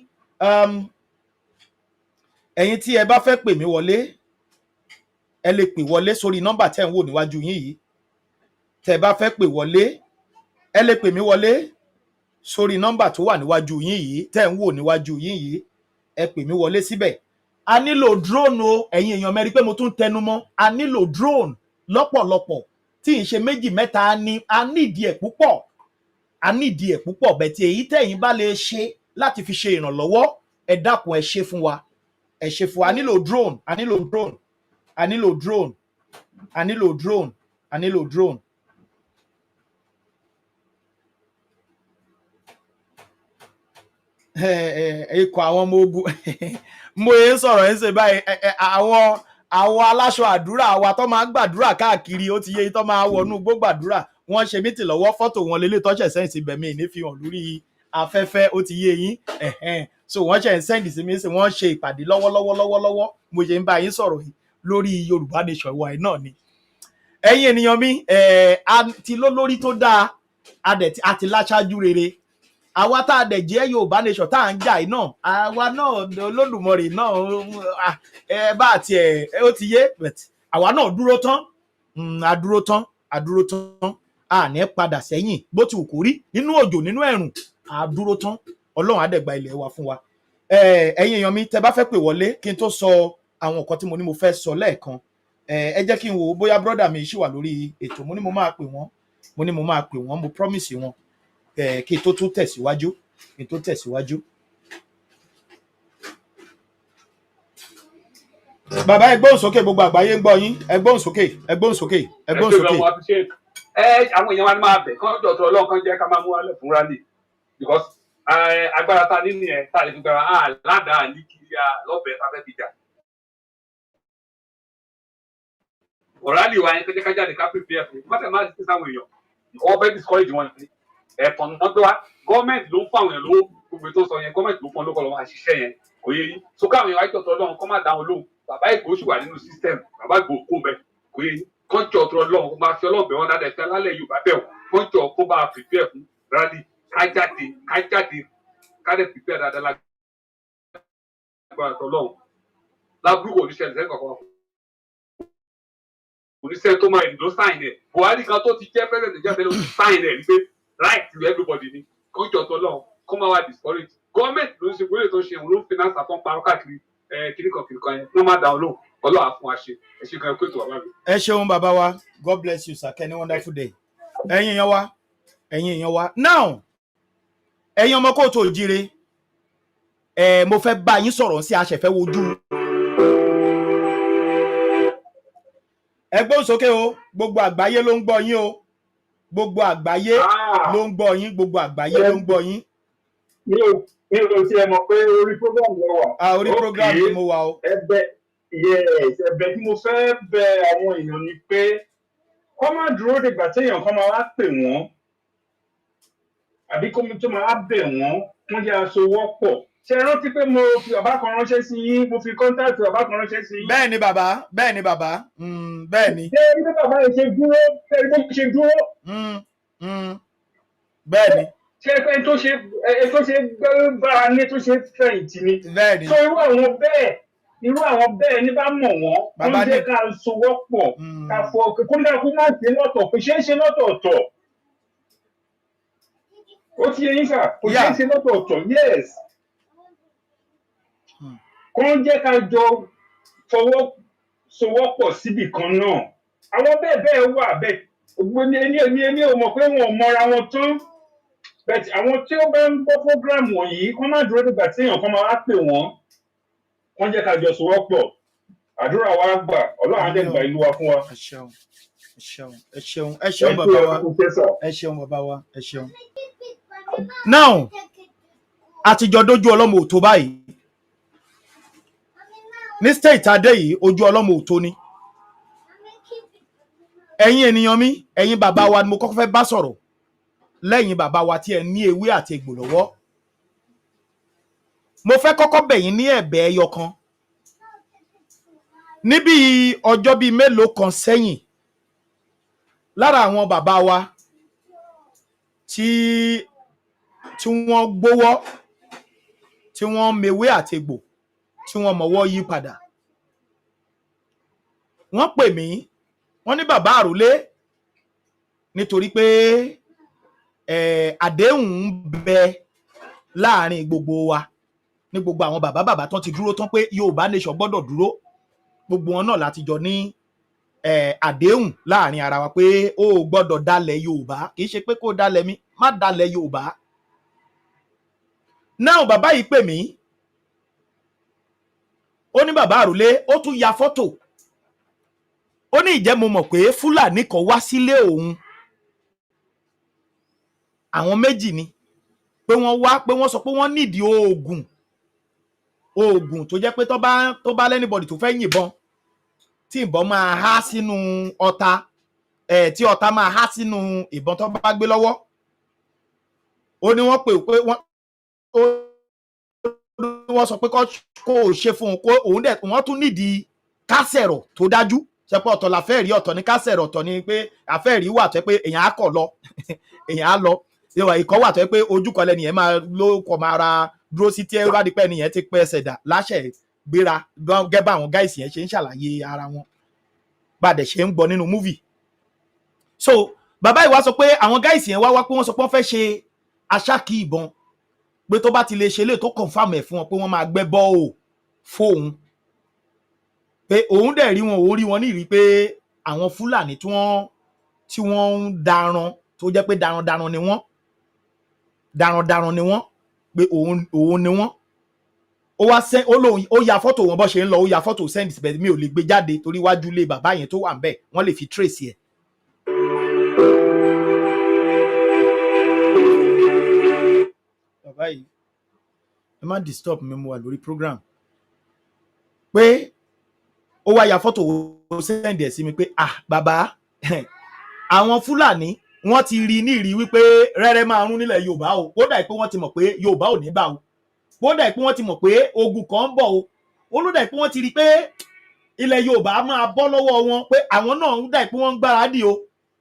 ẹ̀yin tí ẹ bá fẹ́ pè mí wọlé ẹ lè pè wọlé sórí nọ́mbà tẹ́ ń wò níwájú yín yìí tẹ́ bá fẹ́ pè wọlé ẹ lè pè mí wọlé sórí nọ́mbà tó wà níwájú yín yìí tẹ́ ń wò níwájú yín yìí ẹ pè mí wọlé síbẹ̀ a nílò drone o ẹ̀yin èèyàn mẹ́rin pé mo tún tẹnu mọ́ a nílò drone lọ́pọ̀lọpọ̀ tí ń ṣe méjì mẹ́ta a nídìí ẹ̀ púpọ̀ bẹ́ẹ̀ tí èyí tẹ̀yin bá lè ṣe láti fi ṣe ìrànlọ́wọ́ ẹ dákun ẹ ṣe fún wa a nílò drone a nílò drone a nílò drone a nílò drone a nílò drone. Ikọ̀ àwọn ọmọ ogun mo yẹ ń sọ̀rọ̀ ẹ̀ ń ṣe báyìí àwọn aláṣọ àdúrà wa tó máa ń gbàdúrà káàkiri ó ti yé tó máa wọnú gbó gbàdúrà wọ́n ṣe mítì lọ́wọ́ fọ́tò wọn lélẹ̀ tọ́ṣẹ̀ sẹ́ǹsì bẹ̀mí ní fi hàn lórí afẹ́fẹ́ ó ti yé yín so wọ́n ṣe ń sẹ́ǹdì sí mi sí wọ́n ṣe ìpàdé lọ́wọ́lọ́wọ́ mo ṣe ń bá yín sọ̀rọ̀ yìí lórí Yorùbá Nation wa ẹ̀ náà ni ẹ̀yin ènìyàn mi àti lólórí tó dáa àti láṣáájú rere àwa tá a dẹ̀ jẹ́ Yorùbá Nation tá à ń jà yìí náà àwa náà Olódùmarè náà bá àti ó ti yé àwa náà dúró tán àdúró tán a ní padà sẹ́yìn bó ti wù kó rí nínú òjò nínú ẹ̀rùn àdúró tán Ọlọ́run á dẹ̀ gba ilẹ̀ wa fún wa ẹ̀yin èèyàn mi tẹ́ bá fẹ́ pè wọlé kí n tó sọ àwọn nǹkan tí mo ní mo fẹ́ sọ lẹ́ẹ̀kan ẹ jẹ́ kí n wò ó bóyá brọ́dà mi ṣì wà lórí ètò mo ní mo máa pè wọ́n mo promise wọn kí n tó tún tẹ̀síwájú bàbá ẹ gbóhùn sókè gbogbo àgbáyé ń gbọ́ yín ẹ gbóhùn sókè. Àwọn èèyàn wa ni máa bẹ̀ kán jọ̀tọ̀ Ọlọ́run kan jẹ́ ká máa mú wálẹ̀ fún rally because agbára ta nínú ẹ̀ tá a lè fi gbára ládàá ní kiri lọ́bẹ̀ẹ́ tá a fẹ́ fi jà. Rally wa yẹn kẹ́jẹ́ ká jáde ká prepare fún kọ́tẹ̀ máa ti sáwọn èèyàn wọ́n fẹ́ discourage wọn ní ẹ̀tàn náà tó wá gọ́ọ̀mẹ̀ntì ló ń fún àwọn èèyàn lówó gbogbo tó sọ yẹn gọ́ọ̀mẹ̀ntì ló fún ọ lókọ̀ lọ́wọ́ àṣìṣe yẹn kò yé yín so káwọn èèyàn wáyé tọ̀tọ̀ Ọlọ́run kọ́ máa dá wọn lóhùn bàbá Ìgbòho sì wà nínú system bàbá Ìgbòho kó bẹ kò yé yín kọ́ńtì ọ̀tọ̀ Ọlọ́run kó máa fi Ọlọ́run bẹ̀ wọ́n dáadáa ìfẹ́ alálẹ̀ Yorùbá bẹ̀ wọ́n kọ́ńtì ọ̀kọ́ bá prepare fún rally kájáde káde prepare dáadáa lágbára Ọlọ́run lábúrúkọ oníṣẹ́ ìṣẹ́ kọ̀ọ̀kan oníṣẹ́ tó máa ìdúró sáìn ẹ̀ Buhari kan tó ti jẹ́ president ìjọba ẹni ó ti sáìn ẹ̀ wípé right to everybody ni kọ́ńtì ọ̀tọ̀ Ọlọ́run kọ́ máa wá discourage gọ́ọ̀mẹ̀ntì ló ń ṣe wọlé tó ń ṣe òun ló ń finance àtọ́ parọ́ káàkiri kìnnìkan yẹn wọ́n máa dá wọn lóhùn Ọlọ́run á fún wa ṣe ẹ ṣe kan ẹ̀kọ́ ètò bàbá mi. ẹ ṣeun bàbá wa God bless you sir kẹ́ni wonderful day ẹ̀yin èèyàn wa now ẹ̀yin ọmọ kóòtù òjire mo fẹ́ bá yín sọ̀rọ̀ sí aṣẹ̀fẹ́ wojú ẹgbẹ́ òsókè o gbogbo àgbáyé ló ń gbọ́ yín o gbogbo àgbáyé ló ń gbọ́ yín gbogbo àgbáyé ló ń gbọ́ yín. mi ò tiẹ̀ mọ̀ pé orí program ló wà. Orí program ni mo wà o. ẹ̀bẹ̀ tí mo fẹ́ bẹ àwọn èèyàn ni pé kó má dúró dìgbà téèyàn kan máa wá pè wọ́n àbí kó tó máa bẹ̀ wọ́n wọ́n jẹ́ aṣọwọ́pọ̀. Ṣé rántí pé mo fi bàbá kan ránṣẹ́ sí yín mo fi kọ́ńtàtì bàbá kan ránṣẹ́ sí yín. Bẹ́ẹ̀ ni bàbá bẹ́ẹ̀ ni bàbá bẹ́ẹ̀ ni. ṣé ibi bàbá yẹn ṣe dúró ṣe dúró. Bẹ́ẹ̀ ni. ṣé ẹni tó ṣe gbára ní tó ṣe fẹ̀yìntì ni. Bẹ́ẹ̀ ni. so irú àwọn bẹ́ẹ̀ ní bá mọ̀ wọ́n wọ́n jẹ́ ká sowọ́pọ̀ ká fọ kóńdàkú má ṣe lọ́tọ̀ kò ṣeé ṣe lọ́tọ̀ọ̀tọ̀. Ó ti yé yín sà kò ṣeé ṣe lọ́tọ̀ọ̀tọ̀ yes. Kó ń jẹ́ ká jọ sowọ́pọ̀ síbì kan náà. Àwọn bẹ́ẹ̀ wà bẹ́ẹ̀ ògbóni ẹni ò mọ̀ pé wọn ò mọra wọn tán. Bẹ́ẹ̀ àwọn tí ó bá ń gbọ́ program wọ̀nyí kó má dúró dìgbà tí èèyàn kan máa wá pè wọ́n. Wọ́n jẹ́ ká jọ sowọ́pọ̀. Àdúrà wa gbà Ọlọ́run á dẹ̀ gba ìlú wa fún wa. Ẹ ṣeun bàbá wa ẹ ṣeun bàbá wa ẹ ṣeun. Now àtijọ́ dójú ọlọ́mọ òtó báyìí ní state adé yìí ojú ọlọ́mọ òtó ni ẹ̀yin ènìyàn mi ẹ̀yin bàbá wa ni mo kọ́kọ́ fẹ́ bá sọ̀rọ̀ lẹ́yìn bàbá wa tí ẹ ní ewé àti egbò lọ́wọ́ mo fẹ́ kọ́kọ́ bẹ̀ yín ní ẹ̀bẹ̀ ẹyọ kan níbi ọjọ́ bíi mélòó kan sẹ́yìn lára àwọn bàbá wa tí wọ́n gbówọ́ tí wọ́n mewé àti egbò tí wọ́n mọ̀wọ́ yí padà wọ́n pè mí wọ́n ní bàbá àròlé nítorí pé àdéhùn ń bẹ láàrin gbogbo wa ní gbogbo àwọn bàbá tán ti dúró tán pé Yorùbá nation gbọ́dọ̀ dúró gbogbo wọn náà láti jọ ní àdéhùn láàrin ara wa pé ó gbọ́dọ̀ dalẹ̀ Yorùbá kì í ṣe pé kó dalẹ̀ mi má dalẹ̀ Yorùbá náà bàbá yìí pè mí ó ní bàbá àròlé ó tún ya fọ́tò ó ní ìjẹ́ mo mọ̀ pé Fúlàní kan wá sílé òun àwọn méjì ni pé wọ́n sọ pé wọ́n nídìí oògùn tó jẹ́ pé tó bá lẹ́nìbọ̀dì tó fẹ́ yìnbọn tí ìbọn máa há sínú ọta tí ọta máa há sínú ìbọn tó bá gbé lọ́wọ́ ó ní wọ́n pè pé wọ́n sọ pé kó o ṣe fún un kó òun dẹ̀ wọ́n tún nídìí kásẹ̀rọ̀ tó dájú ṣe pé ọ̀tọ̀ làfẹ́ẹ̀rí ọ̀tọ̀ ní kásẹ̀rọ̀ ọ̀tọ̀ ni pé àfẹ́ẹ̀rí wà tó yẹ pé èèyàn á kọ̀ lọ èèyàn á lọ ìkọ́ wà tó yẹ pé ojú kan lẹ́nu yẹn ló kọ̀ máa ra dúró sí tí ẹ bá di pé ẹni yẹn ti pẹ́ ẹsẹ̀ dà láṣẹ gbéra gẹ́gẹ́ bá àwọn gáìsì yẹn ṣe ń ṣàlàyé ara wọn bá dẹ̀ ṣe ń gbọ́ nínú múvì. So bàbá ìwà sọ pé àwọn gáìsì yẹn wá pé wọ́n sọ pé wọ́n fẹ́ ṣe aṣáàkì ìbọn pé tó bá ti lè ṣe lè tó confam ẹ̀ fún wọn pé wọ́n máa gbẹ́ bọ́ọ̀ fóun pé òun dẹ̀ rí wọn ní ìrí pé àwọn Fúlàní tí wọ́n ń daran tó jẹ́ pé darandaran ni wọ́n pé òun ni wọ́n ó wá ó ya fọ́tò wọn bó ṣe ń lọ ó ya fọ́tò send síbẹ̀ mi ò lè gbé jáde torí wájú ilé bàbá yẹn tó wà ń bẹ̀ wọ́n lè fi trace ẹ̀. bàbá yìí ẹ má disturb mi mo wà lórí program pé ó wá ya fọ́tò ó send ẹ̀ sí mi pé bàbá àwọn Fúlàní wọ́n ti rí ní ìrí wípé rẹ́rẹ́ máa rún nílẹ̀ Yorùbá o kódà pé wọ́n ti mọ̀ pé Yorùbá ò ní gbà o kódà pé wọ́n ti mọ̀ pé ogun kan ń bọ̀ o olódà pé wọ́n ti rí pé ilẹ̀ Yorùbá máa bọ́ lọ́wọ́ wọn pé àwọn náà ń dà pé wọ́n ń gbáradì o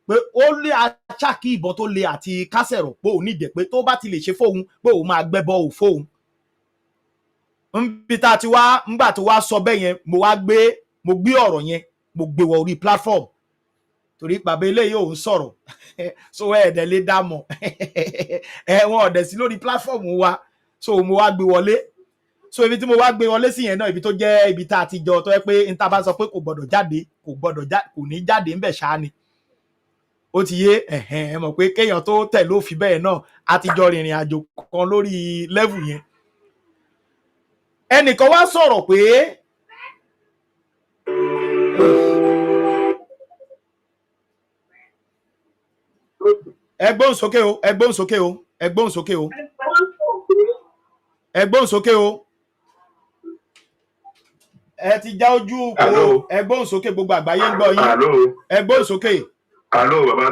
pé ó lé aṣáàkì ìbọn tó le àti kásẹ̀rọ̀ pé òun nídìí pé tó bá ti lè ṣe fóun pé òun máa gbẹ́bọ́ ò fóun. Níbi tá a ti wá ńgbà tó wá sọ bẹ́ẹ̀ yẹn mo gbé ọ̀rọ̀ yẹn mo gbé wọ orí platform torí bàbá eléyìí òun sọ̀rọ̀ so ẹ̀ẹ́dẹ̀ lè dá mọ̀ wọn ọ̀dẹ̀ sí lórí platform wa so mo wá gbé wọlé so ibi tí mo wá gbé wọlé sí yẹn náà ibi tó jẹ́ ibi tá a ti jọ tó yẹ pé n ta bá sọ pé kò gbọdọ̀ jáde kò ní jáde ńbẹ̀ ṣáá ni ó ti yé ẹ mọ̀ pé kéèyàn tó tẹ̀ ló fi bẹ́ẹ̀ náà a ti jọ rìnrìn àjò kan lórí level yẹn ẹnìkan wá sọ̀rọ̀ pé ẹgbọ́n sókè o ẹgbọ́n sókè o ẹgbọ́n sókè o ẹgbọ́n sókè o ẹ ti já ojú kò ẹgbọ́n sókè gbogbo àgbáyé ń gbọ́ yín ẹgbọ́n sókè. Alo bàbá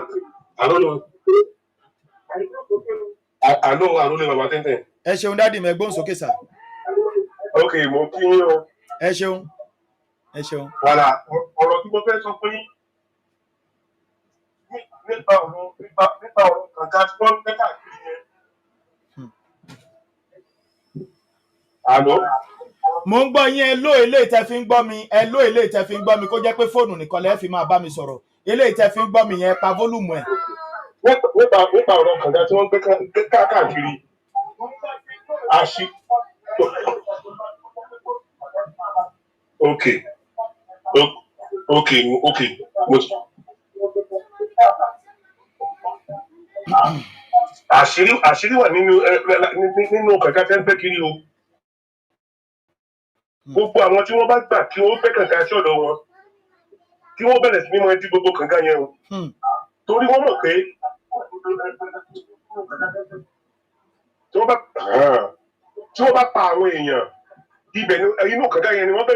alo ni bàbá tẹ́ntẹ́n. Ẹ ṣeun dádì mi ẹgbọ́n sókè sà. Ok mo kí yín o. Ẹ ṣeun ẹ ṣeun. Wàlà ọ̀rọ̀ tí mo fẹ́ sọ fún yín nípa ọ̀rọ̀ kankan tí wọ́n fẹ́ káàkiri yẹn. Àlọ́. Mo ń gbọ́ yín ẹ ló eléyìí tẹ́ fi ń gbọ́ mi ẹ ló eléyìí tẹ́ fi ń gbọ́ mi kó jẹ́ pé fóònù nìkan lẹ́ fi máa bá mi sọ̀rọ̀ eléyìí tẹ́ fi ń gbọ́ mi yẹn pa fólùmù ẹ̀. Nípa ọ̀rọ̀ kankan tí wọ́n gbé káàkiri àṣì. Ok. Àṣírí wà nínú kankan tí wọ́n gbé kiri o. Gbogbo àwọn tí wọ́n bá gbà kí wọ́n gbé kankan sí ọ̀dọ̀ wọn kí wọ́n bẹ̀rẹ̀ sí ní máa dí gbogbo kankan yẹn o. Torí wọ́n mọ̀ pé tí wọ́n bá pa àwọn èèyàn ibẹ̀ inú kankan yẹn ni wọ́n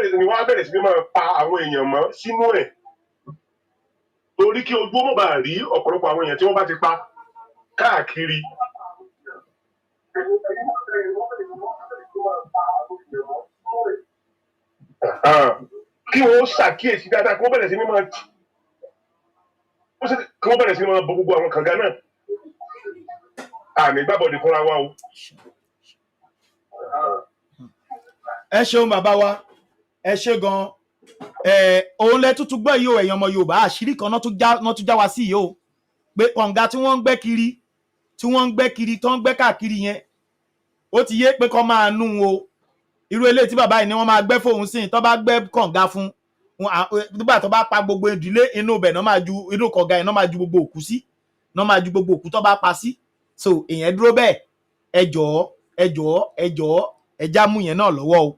bẹ̀rẹ̀ sí ní máa pa àwọn èèyàn mọ́ sínú ẹ̀. Torí kí ojú ọmọ bá rí ọ̀pọ̀lọpọ̀ àwọn èèyàn tí wọ́n bá ti pa káàkiri. Kí wọ́n ṣàkíyèsí dáadáa kí wọ́n bẹ̀rẹ̀ sí ní máa bọ gbogbo àwọn kànga náà. Àmì gbàbọ̀dé fúnra wa o. Ẹ ṣeun bàbá wa ẹ ṣe gan òun lẹ tútù gbọ́ yìí o ẹ̀yin ọmọ Yorùbá àṣírí kan náà tún já wa sí yìí o pé kànga tí wọ́n ń gbẹ́ kiri tó ń gbẹ́ káàkiri yẹn ó ti yé pé kó máa nú o irú eléyìí tí bàbá yìí ni wọ́n máa gbẹ́ fóun sí tó bá gbẹ́ kànga fún nígbà tó bá pa gbogbo ìdílé inú ibẹ̀ náà máa ju inú kànga yẹn náà máa ju gbogbo òkú sí náà máa ju gbogbo òkú tó bá pa sí so èèyàn dúró bẹ́ẹ̀ ẹ jọ̀ọ́ ẹ já mú yẹn náà lọ́wọ́ o